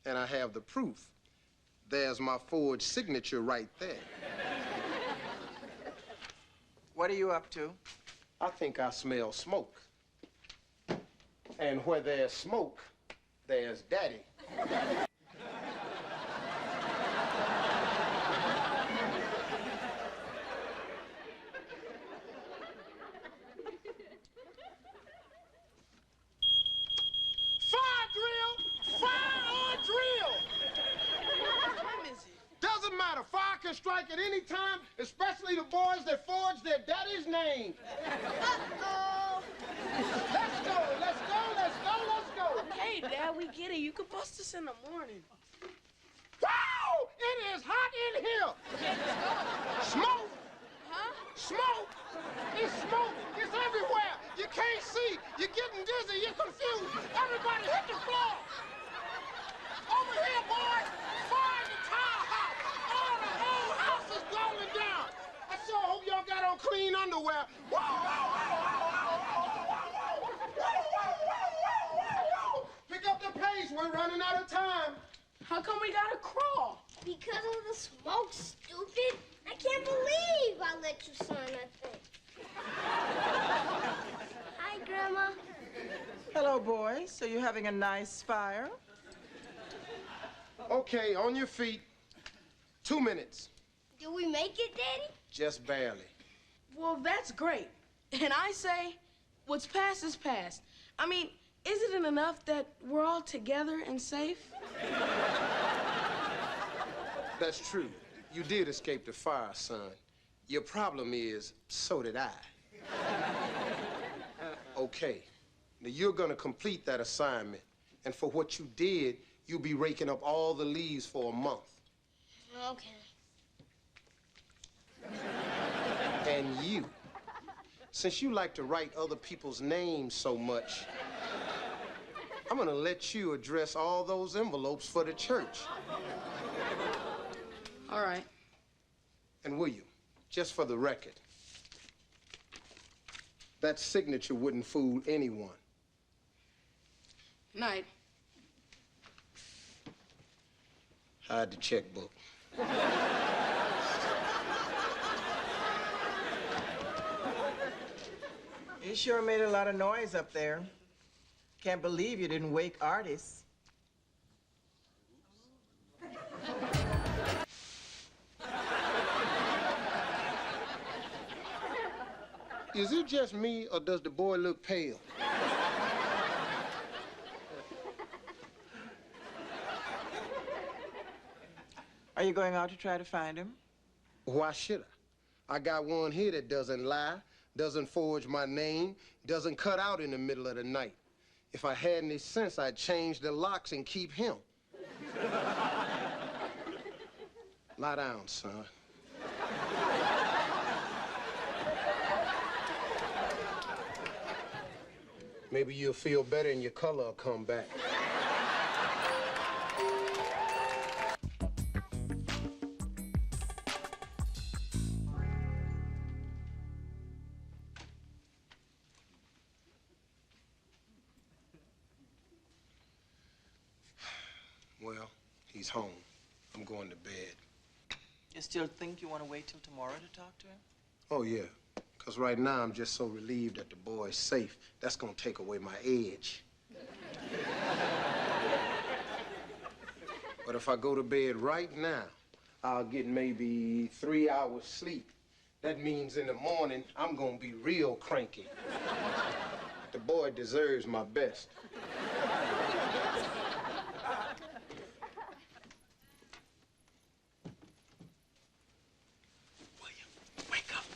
And I have the proof. There's my forged signature right there. What are you up to? I think I smell smoke. And where there's smoke, there's daddy. Can strike at any time, especially the boys that forge their daddy's name. Uh-oh. Let's go, let's go, let's go, let's go. Hey, Dad, we get it. You could bust us in the morning. Wow! It is hot in here. Smoke. Huh? Smoke. It's smoke. It's everywhere. You can't see. You're getting dizzy. You're confused. Everybody hit the floor. Over here, boys. Fire the tile house. All the whole house is blowing down. I sure hope y'all got on clean underwear. Whoa, whoa, whoa, whoa, whoa, whoa, whoa, whoa, whoa, whoa, whoa. Pick up the pace. We're running out of time. How come we gotta crawl? Because of the smoke, stupid. I can't believe I let you sign that thing. Hi, Grandma. Hello, boys. So you're having a nice fire? Okay, on your feet. 2 minutes. Did we make it, Daddy? Just barely. Well, that's great. And I say, what's past is past. I mean, isn't it enough that we're all together and safe? That's true. You did escape the fire, son. Your problem is, so did I. Okay, now you're gonna complete that assignment, and for what you did, you'll be raking up all the leaves for a month. Okay. And you, since you like to write other people's names so much, I'm gonna let you address all those envelopes for the church. All right. And William, just for the record, that signature wouldn't fool anyone. Night. Hide the checkbook. You sure made a lot of noise up there. Can't believe you didn't wake artists. Is it just me, or does the boy look pale? Are you going out to try to find him? Why should I? I got one here that doesn't lie, doesn't forge my name, doesn't cut out in the middle of the night. If I had any sense, I'd change the locks and keep him. Lie down, son. Maybe you'll feel better and your color will come back. Well, he's home. I'm going to bed. You still think you want to wait till tomorrow to talk to him? Oh, yeah. Because right now, I'm just so relieved that the boy's safe. That's going to take away my edge. But if I go to bed right now, I'll get maybe 3 hours sleep. That means in the morning, I'm going to be real cranky. The boy deserves my best.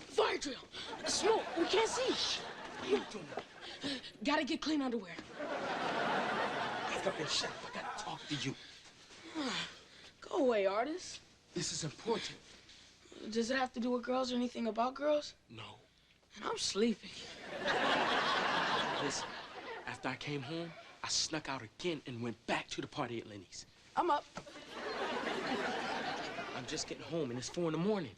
Fire drill. Smoke. We can't see. What are you doing? Gotta get clean underwear. After I've been shot, I gotta talk to you. Go away, artist. This is important. Does it have to do with girls or anything about girls? No. And I'm sleepy. Listen, after I came home, I snuck out again and went back to the party at Lenny's. I'm up. I'm just getting home, and it's 4 in the morning.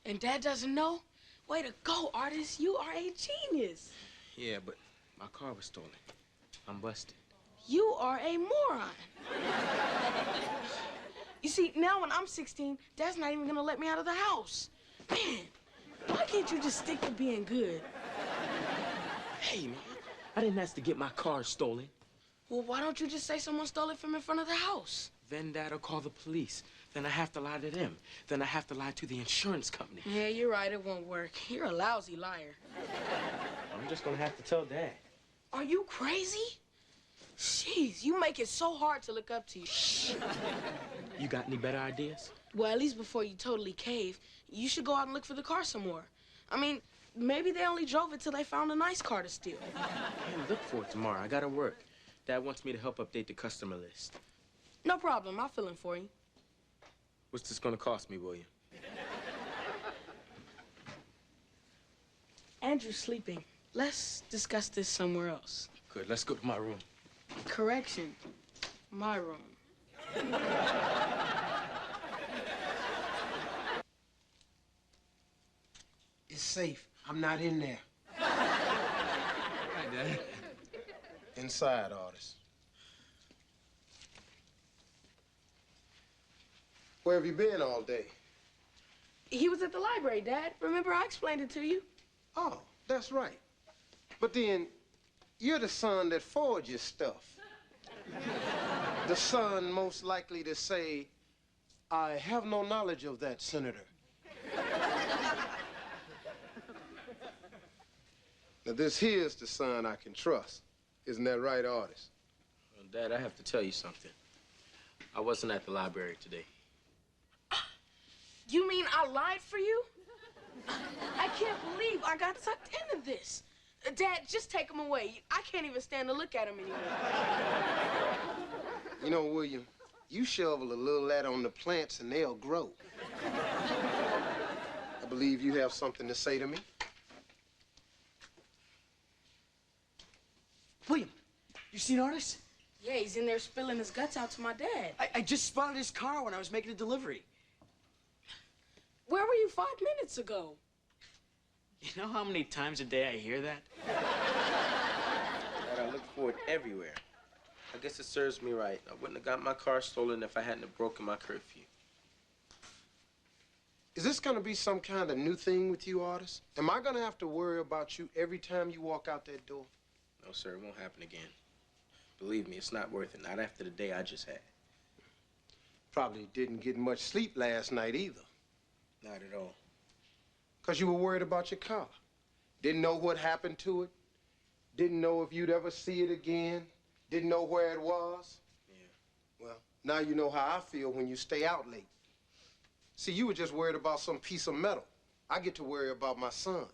And Dad doesn't know? Way to go, artist. You are a genius. Yeah, but my car was stolen. I'm busted. You are a moron. You see, now when I'm 16, Dad's not even gonna let me out of the house. Man, why can't you just stick to being good? Hey, man, I didn't ask to get my car stolen. Well, why don't you just say someone stole it from in front of the house? Then Dad'll call the police. Then I have to lie to them. Then I have to lie to the insurance company. Yeah, you're right. It won't work. You're a lousy liar. I'm just gonna have to tell Dad. Are you crazy? Jeez, you make it so hard to look up to you. You got any better ideas? Well, at least before you totally cave, you should go out and look for the car some more. I mean, maybe they only drove it till they found a nice car to steal. I can't look for it tomorrow. I gotta work. Dad wants me to help update the customer list. No problem. I'll fill in for you. What's this gonna cost me, William? Andrew's sleeping. Let's discuss this somewhere else. Good, let's go to my room. Correction. My room. It's safe. I'm not in there. Hi, Dad. Inside, artist. Where have you been all day? He was at the library, Dad. Remember, I explained it to you. Oh, that's right. But then, you're the son that forges stuff. The son most likely to say, I have no knowledge of that, Senator. Now, this here's the son I can trust. Isn't that right, artist? Well, Dad, I have to tell you something. I wasn't at the library today. You mean I lied for you? I can't believe I got sucked into this. Dad, just take him away. I can't even stand to look at him anymore. You know, William, you shovel a little of that on the plants and they'll grow. I believe you have something to say to me. William, you seen Artis? Yeah, he's in there spilling his guts out to my dad. I just spotted his car when I was making a delivery. Where were you 5 minutes ago? You know how many times a day I hear that? Dad, I look for it everywhere. I guess it serves me right. I wouldn't have got my car stolen if I hadn't have broken my curfew. Is this gonna be some kind of new thing with you, Artis? Am I gonna have to worry about you every time you walk out that door? No, sir, it won't happen again. Believe me, it's not worth it. Not after the day I just had. Probably didn't get much sleep last night either. Not at all. 'Cause you were worried about your car. Didn't know what happened to it. Didn't know if you'd ever see it again. Didn't know where it was. Yeah. Well, now you know how I feel when you stay out late. See, you were just worried about some piece of metal. I get to worry about my son.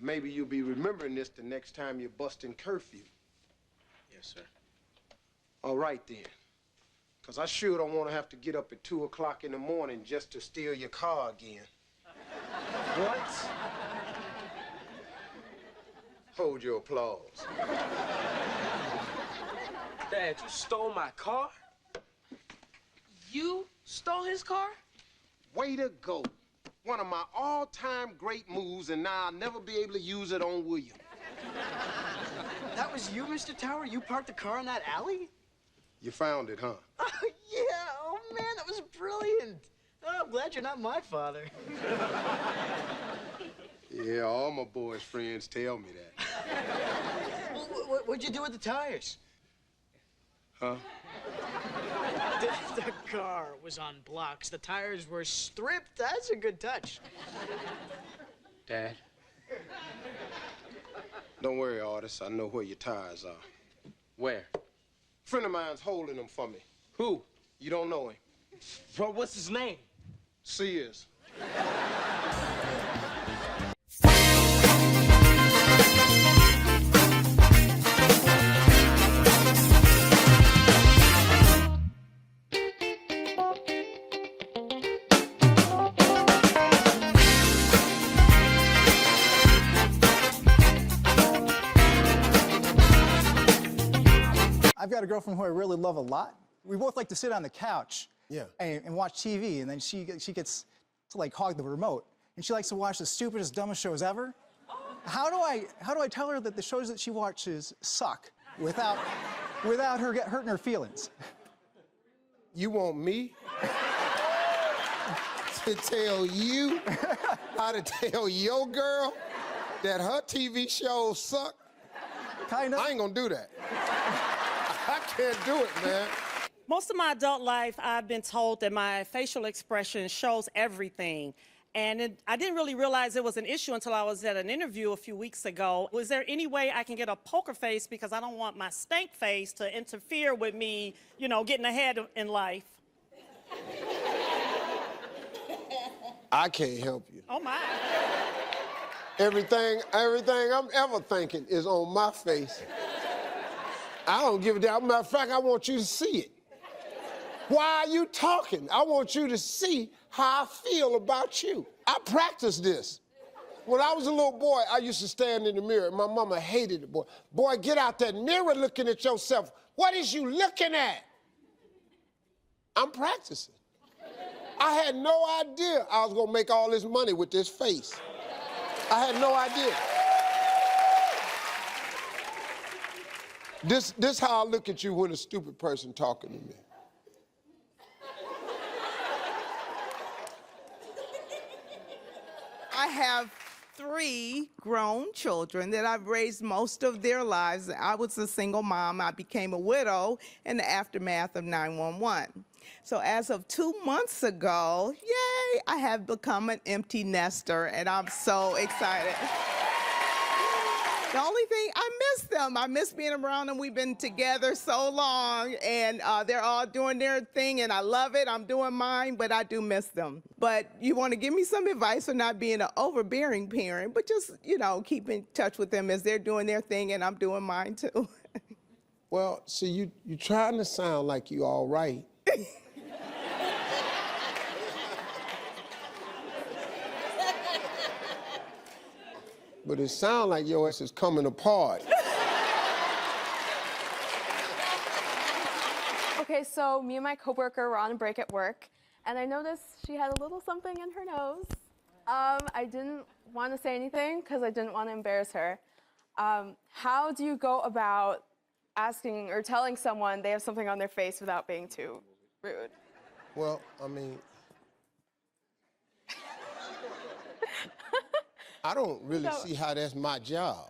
Maybe you'll be remembering this the next time you're busting curfew. Yes, sir. All right, then. 'Cause I sure don't want to have to get up at 2 o'clock in the morning just to steal your car again. What? Hold your applause. Dad, you stole my car? You stole his car? Way to go. One of my all-time great moves, and now I'll never be able to use it on William. That was you, Mr. Tower? You parked the car in that alley? You found it, huh? Oh, yeah. Oh, man, that was brilliant. Oh, I'm glad you're not my father. Yeah, all my boys' friends tell me that. Well, what'd you do with the tires? Huh? The car was on blocks. The tires were stripped. That's a good touch. Dad? Don't worry, Artis. I know where your tires are. Where? A friend of mine's holding them for me. Who? You don't know him. Bro, what's his name? Sears. I've got a girlfriend who I really love a lot. We both like to sit on the couch Yeah. and watch TV, and then she gets to like hog the remote, and she likes to watch the stupidest, dumbest shows ever. How do I tell her that the shows that she watches suck without her hurting her feelings? You want me to tell you how to tell your girl that her TV shows suck? Kind of. I ain't gonna do that. I can't do it, man. Most of my adult life, I've been told that my facial expression shows everything. And I didn't really realize it was an issue until I was at an interview a few weeks ago. Was there any way I can get a poker face because I don't want my stank face to interfere with me, you know, getting ahead in life? I can't help you. Oh, my. Everything I'm ever thinking is on my face. I don't give a damn. Matter of fact, I want you to see it. Why are you talking? I want you to see how I feel about you. I practice this. When I was a little boy, I used to stand in the mirror. My mama hated it, boy. Boy, get out that mirror looking at yourself. What is you looking at? I'm practicing. I had no idea I was gonna make all this money with this face. I had no idea. This how I look at you when a stupid person talking to me. I have 3 grown children that I've raised most of their lives. I was a single mom. I became a widow in the aftermath of 9/11. So as of 2 months ago, yay, I have become an empty nester, and I'm so excited. The only thing, I miss them. them. I miss being around them. We've been together so long, and they're all doing their thing, and I love it. I'm doing mine, but I do miss them. But you want to give me some advice for not being an overbearing parent, but just, you know, keep in touch with them as they're doing their thing, and I'm doing mine too. Well, see, you trying to sound like you all right. But it sounds like your ass is coming apart. Okay, so me and my coworker were on a break at work, and I noticed she had a little something in her nose. I didn't want to say anything because I didn't want to embarrass her. How do you go about asking or telling someone they have something on their face without being too rude? Well, I mean, I don't really see how that's my job.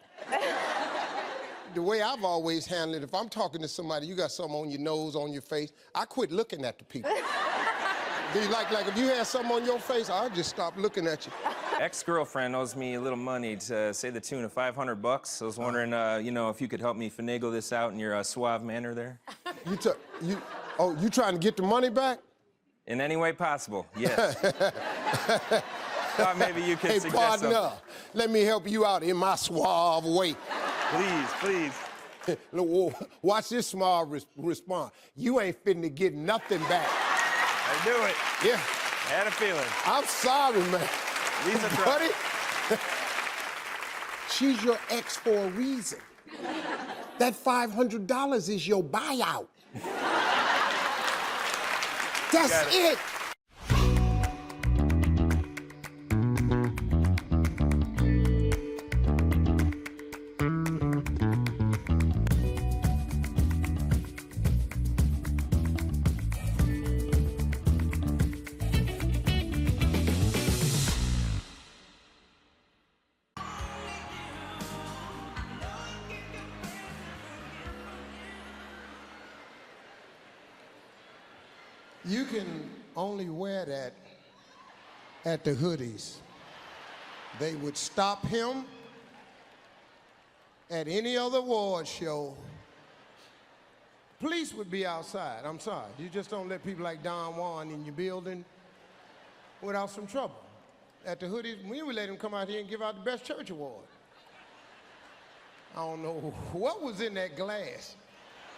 The way I've always handled it, if I'm talking to somebody, you got something on your nose, on your face, I quit looking at the people. like if you had something on your face, I'll just stop looking at you. Ex-girlfriend owes me a little money to say the tune of $500. I was wondering, you know, if you could help me finagle this out in your suave manner there. You trying to get the money back? In any way possible, yes. Thought maybe you could suggest partner, something. Let me help you out in my suave way. Please. Look, watch this small response. You ain't fitting to get nothing back. I knew it. Yeah. I had a feeling. I'm sorry, man. Lisa, buddy, she's your ex for a reason. That $500 is your buyout. That's it. You can only wear that at the hoodies. They would stop him at any other award show. Police would be outside. I'm sorry. You just don't let people like Don Juan in your building without some trouble. At the hoodies, we would let him come out here and give out the Best Church Award. I don't know what was in that glass.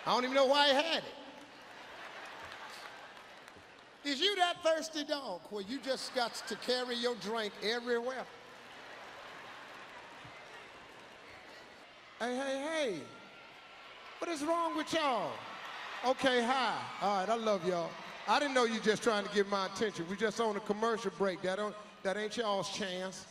I don't even know why he had it. Is you that thirsty dog where you just got to carry your drink everywhere? Hey, what is wrong with y'all? Okay, hi. All right, I love y'all. I didn't know you just trying to get my attention. We just on a commercial break. That ain't y'all's chance.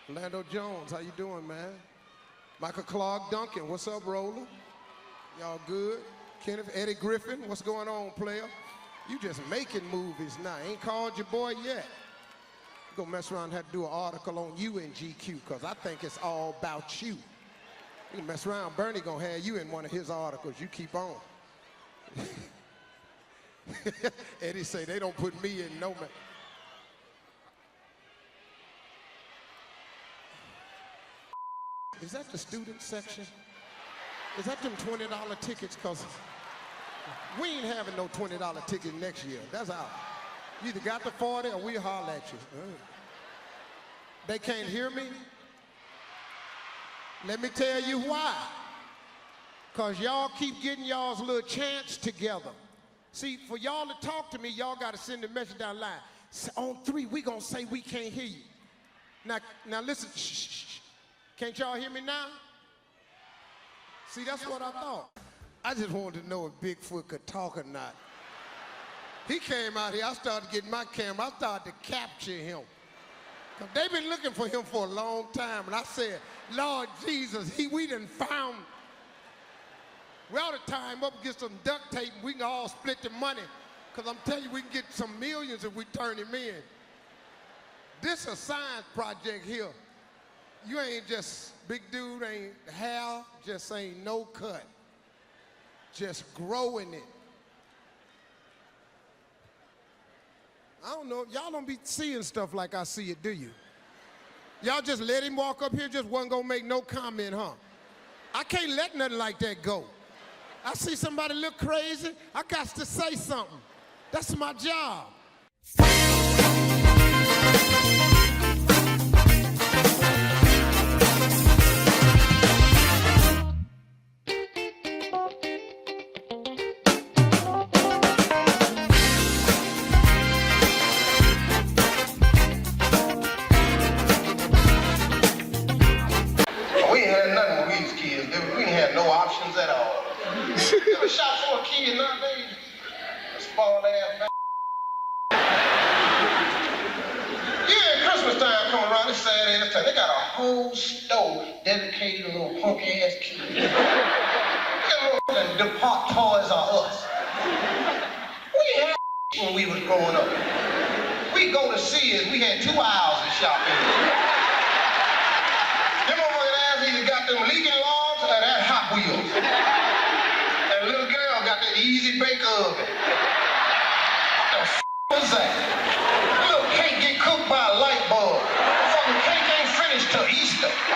Orlando Jones, how you doing, man? Michael Clark Duncan, what's up, Roller? Y'all good? Kenneth, Eddie Griffin, what's going on, player? You just making movies now. Ain't called your boy yet. You gonna mess around and have to do an article on you in GQ, because I think it's all about you. You can mess around, Bernie gonna have you in one of his articles. You keep on. Eddie say they don't put me in no man. Is that the student section? Is that them $20 tickets? Because we ain't having no $20 ticket next year. That's out. You either got the 40 or we'll holler at you. They can't hear me? Let me tell you why. Because y'all keep getting y'all's little chants together. See, for y'all to talk to me, y'all got to send the message down the line. On 3, we going to say we can't hear you. Now listen, shh. Can't y'all hear me now? See, that's what I thought. I just wanted to know if Bigfoot could talk or not. He came out here, I started getting my camera, I started to capture him. They've been looking for him for a long time, and I said, Lord Jesus, we done found. We ought to tie him up and get some duct tape, and we can all split the money, because I'm telling you, we can get some millions if we turn him in. This is a science project here. You ain't just, big dude ain't hair, just ain't no cut. Just growing it. I don't know, y'all don't be seeing stuff like I see it, do you? Y'all just let him walk up here, just wasn't gonna make no comment, huh? I can't let nothing like that go. I see somebody look crazy, I got to say something. That's my job. We ain't had nothing with these kids, dude. We ain't had no options at all. You ever shop for a kid nowadays? A spoiled ass. Yeah, Christmas time come around, it's sad ass time. They got a whole store dedicated to little punk ass kids. The Pop Toys Are Us. We had when we was growing up. We go to Sears, we had 2 hours to shop in. Them motherfucking ass either got them leaking logs or that Hot Wheels. That little girl got that Easy Bake Oven. What the f was that? Little cake get cooked by a light bulb. Fucking cake ain't finished till Easter. My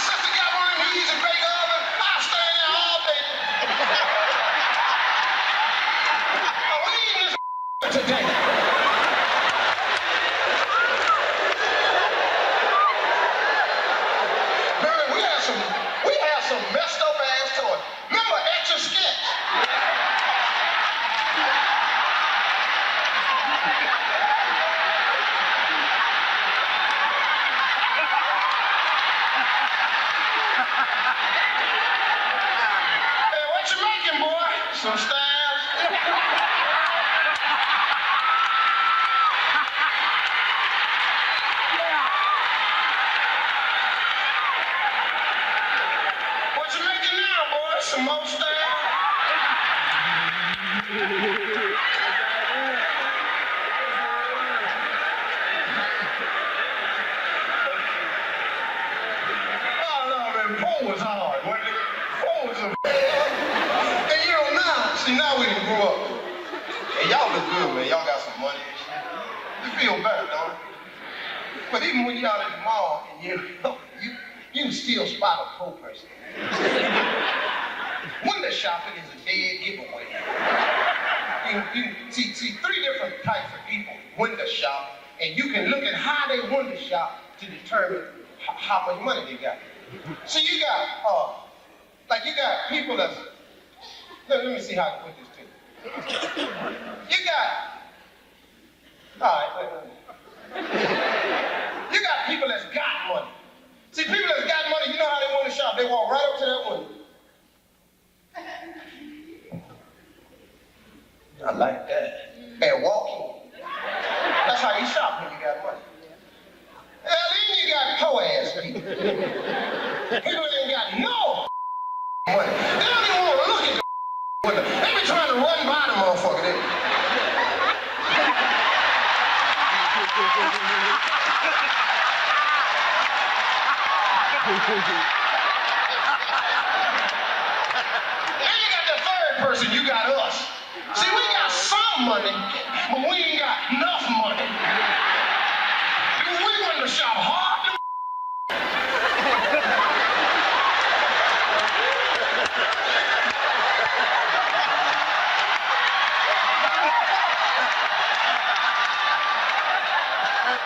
sister got one of them Easy Bake Oven. I'll stand there all day. Oh, we eating this today. We had some messed up ass toys. Remember Etch a Sketch? Hey, what you making, boy? Some stabs? What you making now, boy? Some more stabs? Oh, no, man, Poe was hard, wasn't it? Poe was a... Hey, you know, now we done grew up. Hey, y'all look good, man. Y'all got some money and shit. You feel better, don't it? But even when you're out at the mall and you can still spot a poor person. Window shopping is a dead giveaway. You see 3 different types of people window shop, and you can look at how they window shop to determine how much money they got. So you got, you got people that's, let me see how I can put this to you. You got, all right, you got people that's got money. See, people that's got money, you know how they want to shop. They walk right up to that window. I like that. And walk in. That's how you shop when you got money. Hell, then you got poor-ass people. People that ain't got no money. They don't even want to look at the window. They be trying to run by the motherfucker. Then you got the third person, you got us. See, we got some money, but we ain't got enough money. We went to shop hard.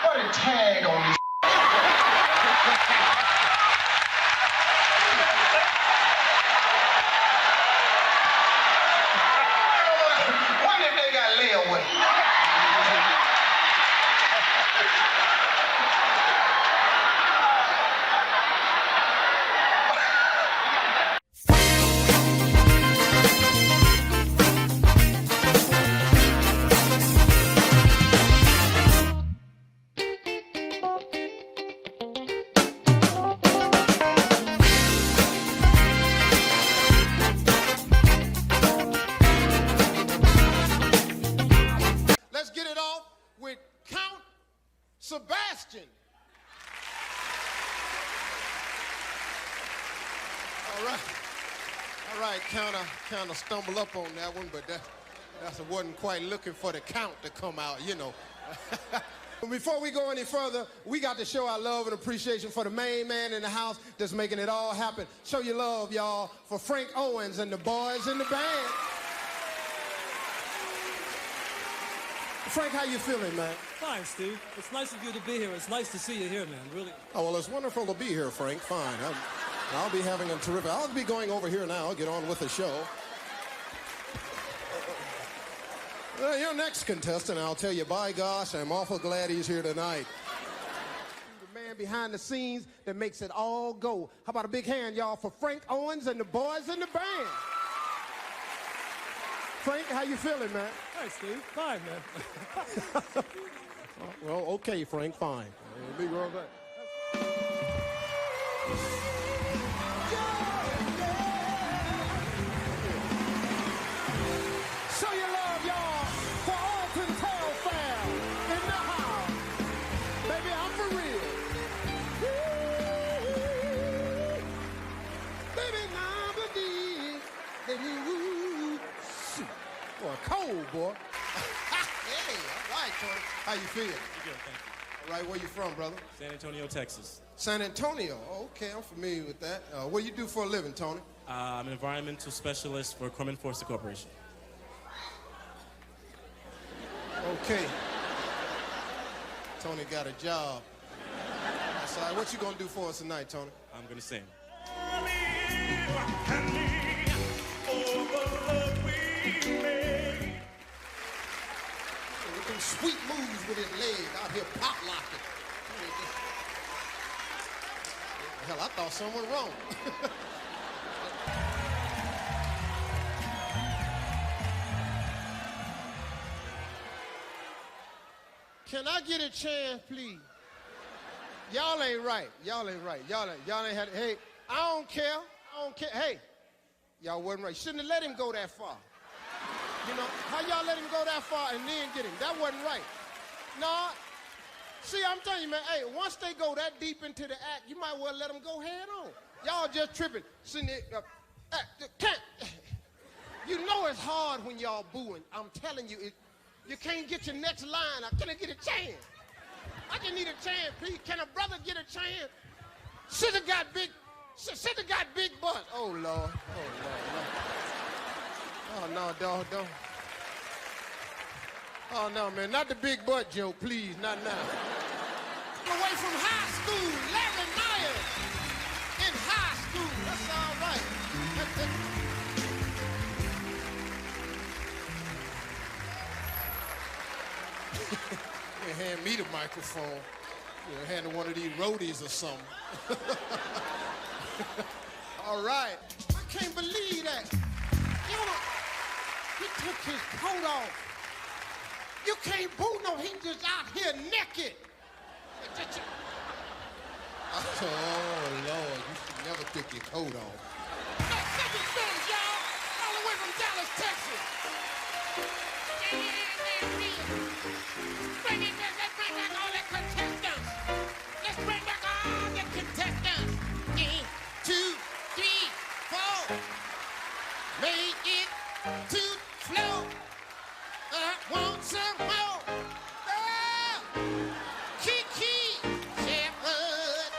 Put a tag on this. What if they got layaway? Let's get it off with Count Sebastian. All right, kind of stumble up on that one, but that wasn't quite looking for the count to come out, you know. Before we go any further, we got to show our love and appreciation for the main man in the house that's making it all happen. Show your love, y'all, for Frank Owens and the boys in the band. Frank, how you feeling, man? Fine, Steve. It's nice of you to be here. It's nice to see you here, man, really. Oh, well, it's wonderful to be here, Frank. Fine. I'll be having a terrific... I'll be going over here now. Get on with the show. Your next contestant, I'll tell you, by gosh, I'm awful glad he's here tonight. The man behind the scenes that makes it all go. How about a big hand, y'all, for Frank Owens and the boys in the band? Frank, how you feeling, man? Hi, Steve. Fine, man. Well, okay, Frank, fine. We'll be right back. Show your love, y'all, for Alton Tale fam in the house. Baby, I'm for real. Baby, now believe. Baby, woo. Boy, cold, boy. Hey, all right, Tony. How you feel? Good, thank you. All right, where you from, brother? San Antonio, Texas. San Antonio. Okay, I'm familiar with that. What do you do for a living, Tony? I'm an environmental specialist for Crum & Forster Corporation. Okay. Tony got a job. That's all right. What you gonna do for us tonight, Tony? I'm gonna sing. With them sweet moves with his leg out here pop locking. Hell, I thought something went wrong. Can I get a chance, please? Y'all ain't right. Y'all ain't right. Y'all ain't had. Hey, I don't care. I don't care. Hey, y'all wasn't right. Shouldn't have let him go that far. You know, how y'all let him go that far and then get him? That wasn't right. No. See, I'm telling you, man, hey, once they go that deep into the act, you might well let them go head on. Y'all just tripping. Sitting there, you know it's hard when y'all booing. I'm telling you, you can't get your next line. Can I get a chance? I just need a chance, please. Can a brother get a chance? Sister got big butt. Oh, Lord. Oh, Lord. Oh, no, dog, don't. Oh, no, man, not the big butt joke, please, not now. Away from high school, Larry Myers in high school. That's all right. You hand me the microphone. You hand to one of these roadies or something. All right. I can't believe that. You know, he took his coat off. You can't boo no, he just out here naked. Oh, Lord, you should never take your coat off. Second Spins, y'all, all the way from Dallas, Texas. Let's bring back all the contestants. Let's bring back all the contestants. 1, 2, 3, 4. Make it to the floor. I want some more. Kiki Shepherd.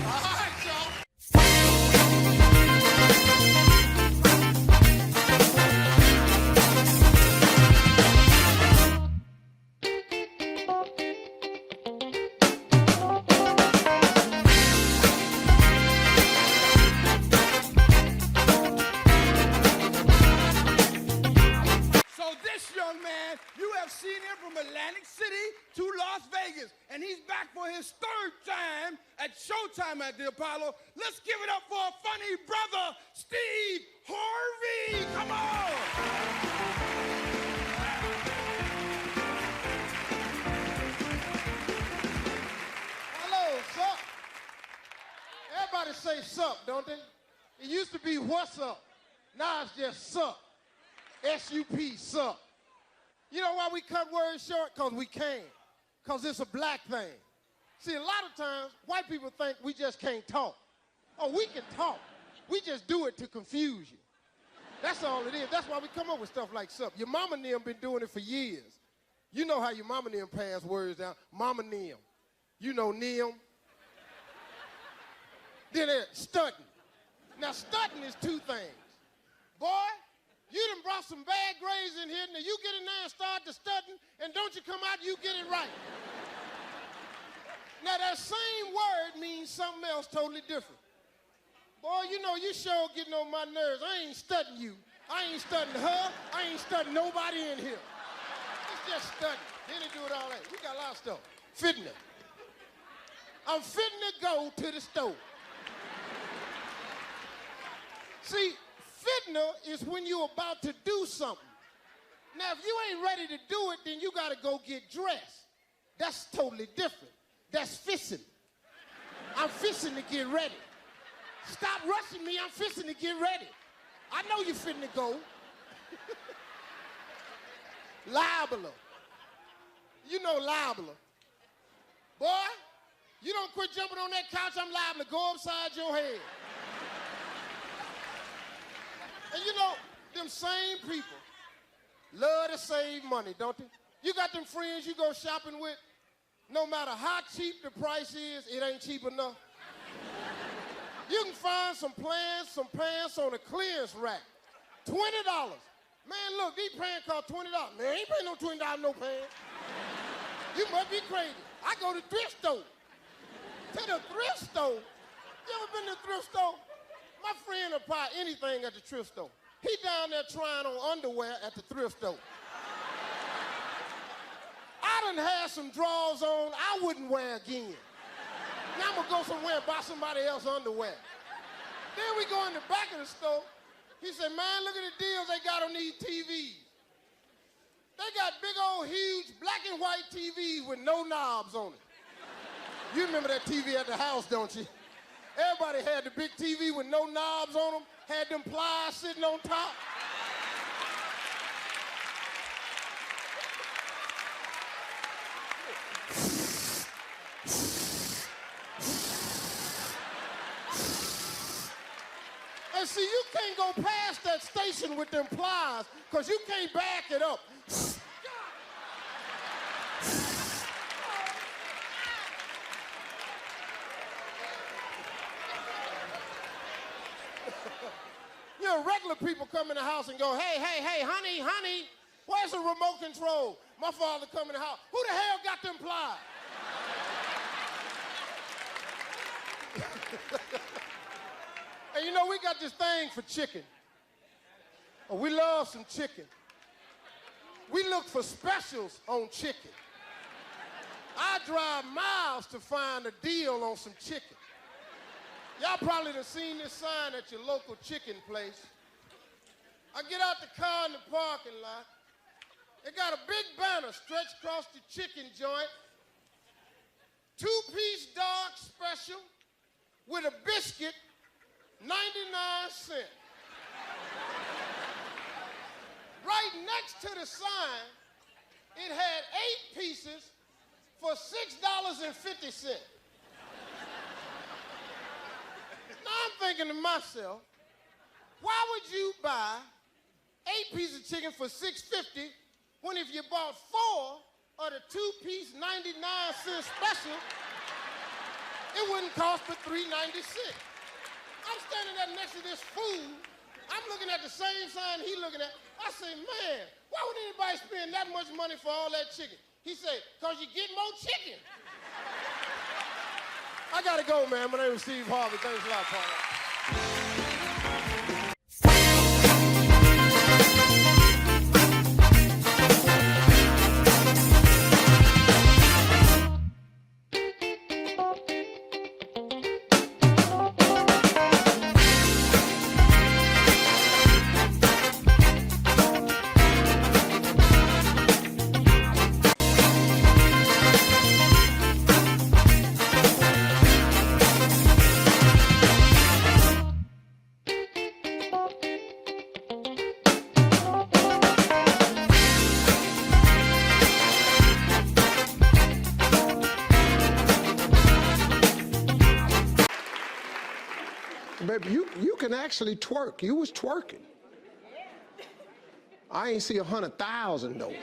All right, y'all. Atlantic City to Las Vegas, and he's back for his third time at Showtime at the Apollo. Let's give it up for a funny brother, Steve Harvey. Come on. Hello, sup? Everybody say sup, don't they? It used to be what's up. Now it's just sup. S-U-P, sup. You know why we cut words short? Because we can. Because it's a black thing. See, a lot of times, white people think we just can't talk. Oh, we can talk. We just do it to confuse you. That's all it is. That's why we come up with stuff like sup. Your mama and them been doing it for years. You know how your mama and them pass words down. Mama and them. You know them. Then they're stunting. Now stunting is two things. Boy, you done brought some bad grades in here. Now you get in there and start to stunting, and don't you come out, you get it right. Now that same word means something else totally different. Boy, you know, you sure getting on my nerves. I ain't studying you. I ain't studying her. I ain't studying nobody in here. It's just studying. Then they do it all that. We got a lot of stuff. Fitting it. I'm fitting to go to the store. See, fitting is when you're about to do something. Now, if you ain't ready to do it, then you got to go get dressed. That's totally different. That's fixing. I'm fixing to get ready. Stop rushing me, I'm fixing to get ready. I know you're fitting to go. Libeler. You know libeler. Boy, you don't quit jumping on that couch, I'm liable to go upside your head. And you know, them same people love to save money, don't they? You got them friends you go shopping with, no matter how cheap the price is, it ain't cheap enough. You can find some pants on a clearance rack. $20. Man, look, these pants cost $20. Man, ain't paying no $20 no pants. You must be crazy. I go to thrift store. To the thrift store? You ever been to the thrift store? My friend will buy anything at the thrift store. He down there trying on underwear at the thrift store. I done had some drawers on I wouldn't wear again. Now I'm gonna go somewhere and buy somebody else's underwear. Then we go in the back of the store. He said, man, look at the deals they got on these TVs. They got big old huge black and white TVs with no knobs on it. You remember that TV at the house, don't you? Everybody had the big TV with no knobs on them, had them pliers sitting on top. And see, you can't go past that station with them pliers because you can't back it up. You know, regular people come in the house and go, hey, honey, where's the remote control? My father come in the house, who the hell got them pliers? And you know, we got this thing for chicken. Oh, we love some chicken. We look for specials on chicken. I drive miles to find a deal on some chicken. Y'all probably done seen this sign at your local chicken place. I get out the car in the parking lot. They got a big banner stretched across the chicken joint. 2-piece dark special with a biscuit, 99 cents. Right next to the sign, it had 8 pieces for $6.50. Now I'm thinking to myself, why would you buy 8 pieces of chicken for $6.50 when if you bought 4 of the 2-piece 99-cent special, it wouldn't cost but $3.96. I'm standing there next to this food. I'm looking at the same sign he looking at. I say, man, why would anybody spend that much money for all that chicken? He said, because you get more chicken. I gotta go, man. My name is Steve Harvey. Thanks a lot, Paula. Baby, you can actually twerk. You was twerking. I ain't see 100,000 though.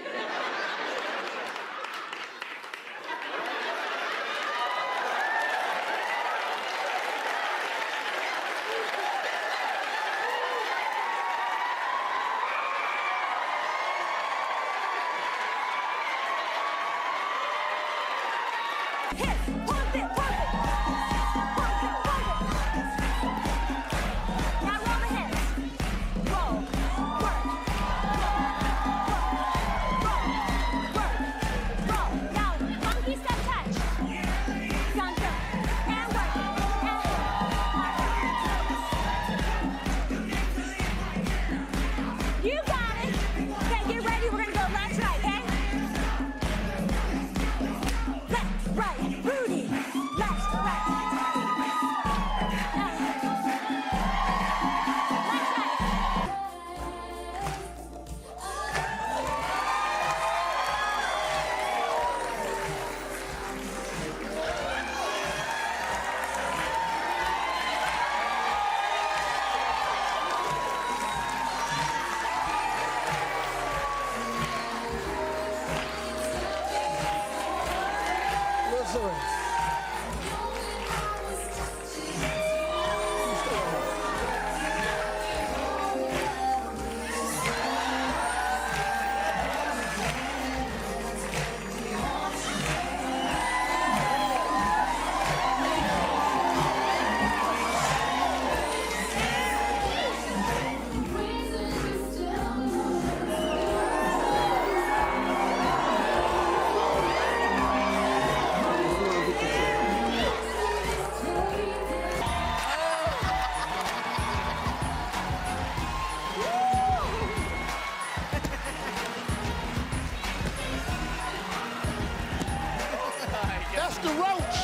That's the roach.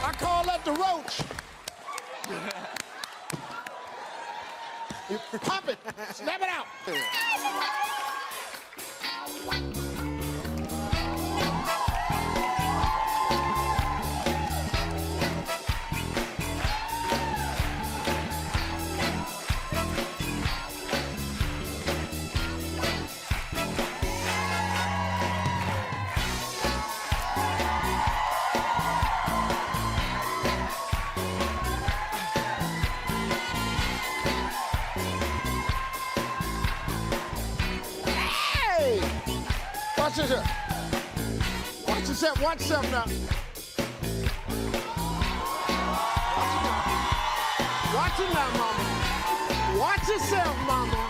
I call that the roach. You pop it, snap it out. Watch this here. Watch yourself. Watch yourself now. Watch it now, mama. Watch yourself, mama.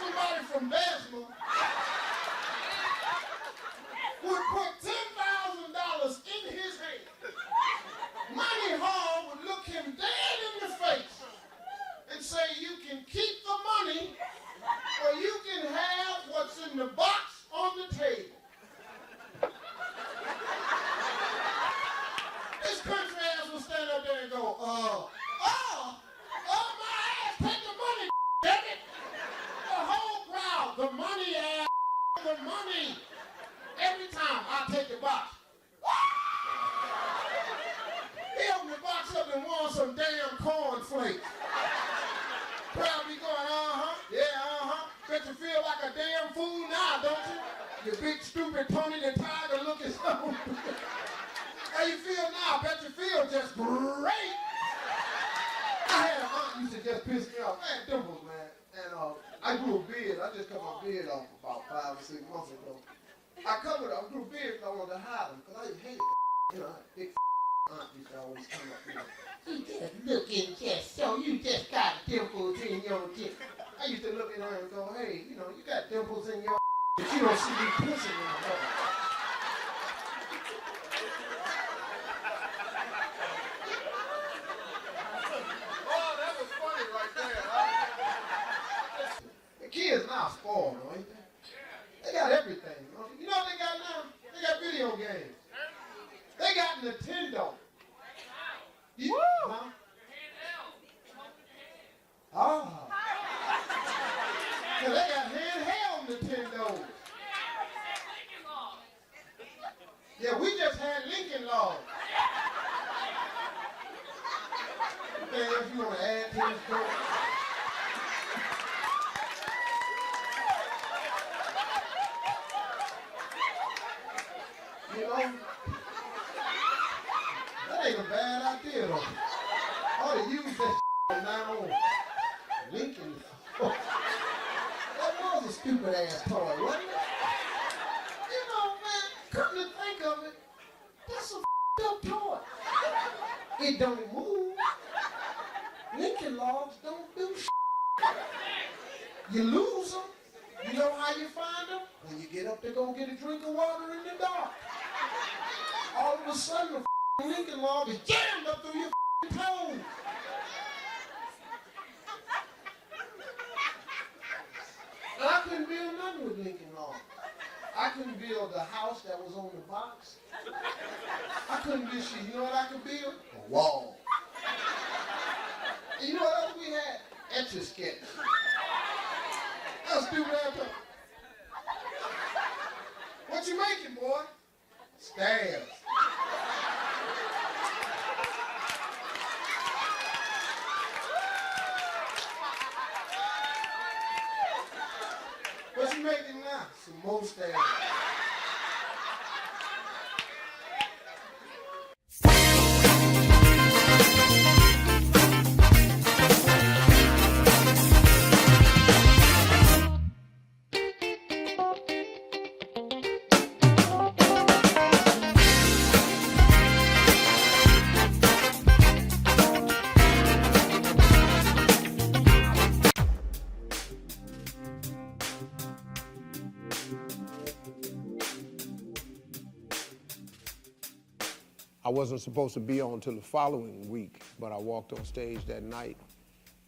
Somebody from Besma would put $10,000 in his hand. Money Hall would look him dead in the face and say, you can keep the money or you can have what's in the box on the table. This country ass will stand up there and go, my ass, take the money, damn it. The whole crowd, the money ass, the money. Every time I take the box. He opened the box up and won some damn cornflakes. Crowd be going, Bet you feel like a damn fool now, don't you? You big stupid Tony the Tiger looking so. How you feel now? Bet you feel just great. I had an aunt used to just piss me off. Man, dimples, man. And I grew a beard. I just cut my beard off about 5 or 6 months ago. I grew a beard because I wanted to hide them, because I hated that. You know, big aunt used to always come up, you just looking just so you just got dimples in your chin. I used to look at her and go, hey, you got dimples in your but you don't see me pussy in my mouth. Oh, that was funny. everything. You know what they got now? They got video games. They got Nintendo. Woo! Huh? Oh. Yeah, they got handheld Nintendos. Yeah, we just had Lincoln Logs. Man, if you want to add to this story. You know, that ain't a bad idea, though. I ought to use that from now on. Lincoln. That was a stupid ass toy, wasn't it? You know, man, come to think of it, that's a up toy. It don't move. Lincoln Logs don't do You lose them. You know how you find them? When you get up to go get a drink of water in the dark. All of a sudden, the Lincoln Log is jammed up through your toes. And I couldn't build nothing with Lincoln Log. I couldn't build the house that was on the box. I couldn't build shit. You know what I could build? A wall. And you know what else we had? Etch-a-sketch. That was stupid ass. What you making, boy? Stabs. What you making now? Some more stabs. I wasn't supposed to be on until the following week, but I walked on stage that night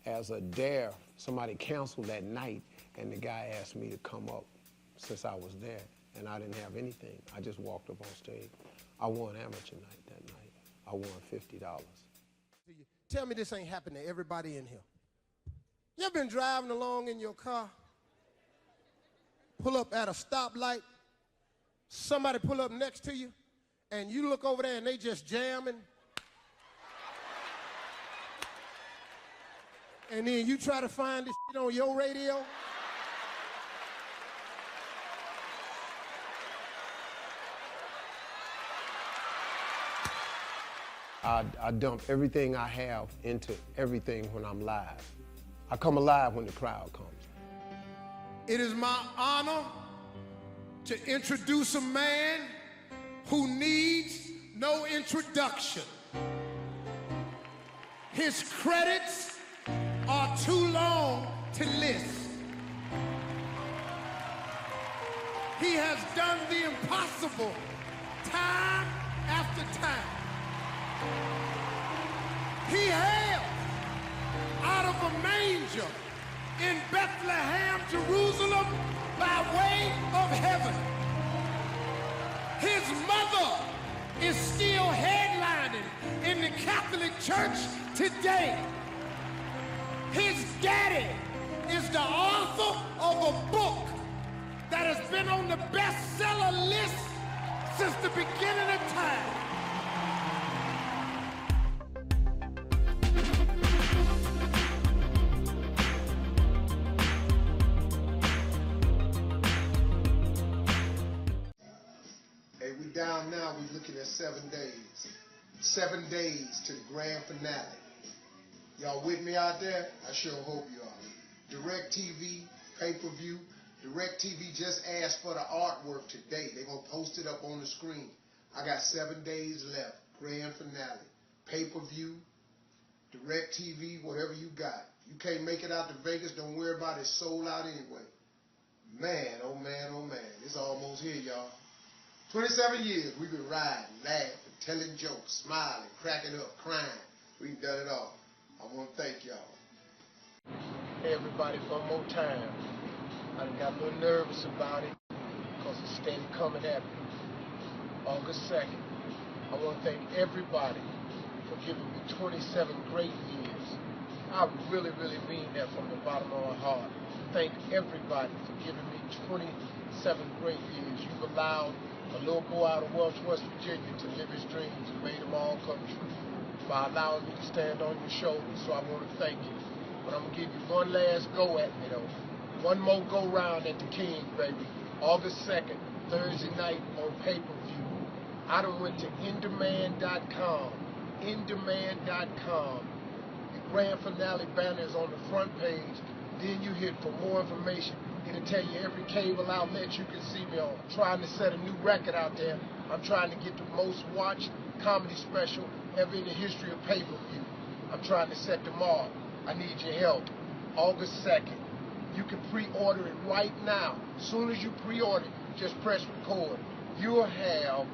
as a dare. Somebody canceled that night, and the guy asked me to come up since I was there, and I didn't have anything. I just walked up on stage. I won amateur night that night. I won $50. Tell me this ain't happened to everybody in here. You ever been driving along in your car, pull up at a stoplight, somebody pull up next to you, and you look over there and they just jamming. And then you try to find this shit on your radio. I dump everything I have into everything when I'm live. I come alive when the crowd comes. It is my honor to introduce a man who needs no introduction. His credits are too long to list. He has done the impossible time after time. He hails out of a manger in Bethlehem, Jerusalem, by way of heaven. His mother is still headlining in the Catholic Church today. His daddy is the author of a book that has been on the bestseller list since the beginning of time. Down now, we're looking at 7 days. 7 days to the grand finale. Y'all with me out there? I sure hope you are. DirecTV, pay-per-view. DirecTV just asked for the artwork today. They're going to post it up on the screen. I got 7 days left. Grand finale. Pay-per-view, DirecTV, whatever you got. You can't make it out to Vegas, don't worry about it. It's sold out anyway. Man, oh man, oh man. It's almost here, y'all. 27 years we've been riding, laughing, telling jokes, smiling, cracking up, crying. We've done it all. I want to thank y'all. Hey everybody, one more time. I got a little nervous about it because because it's steady coming at me. August 2nd, I want to thank everybody for giving me 27 great years. I really, really mean that from the bottom of my heart. Thank everybody for giving me 27 great years. You've allowed a little boy out of Welch, West Virginia to live his dreams and made them all come true by allowing me to stand on your shoulders. So I want to thank you. But I'm going to give you one last go at me, though. One more go round at the King, baby. August 2nd, Thursday night on pay-per-view. I done went to indemand.com. Indemand.com. The grand finale banner is on the front page. Then you hit for more information. It'll tell you every cable outlet you can see me on. I'm trying to set a new record out there. I'm trying to get the most watched comedy special ever in the history of pay-per-view. I'm trying to set the mark. I need your help. August 2nd. You can pre-order it right now. As soon as you pre-order it, just press record. You'll have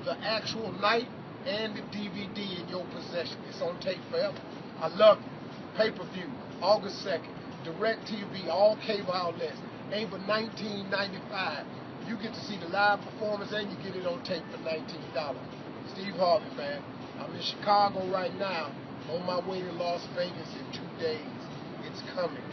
the actual night and the DVD in your possession. It's on tape forever. I love you. Pay-per-view, August 2nd. Direct TV, all cable outlets. Ain't but $19.95. You get to see the live performance and you get it on tape for $19. Steve Harvey, man. I'm in Chicago right now, on my way to Las Vegas in 2 days. It's coming.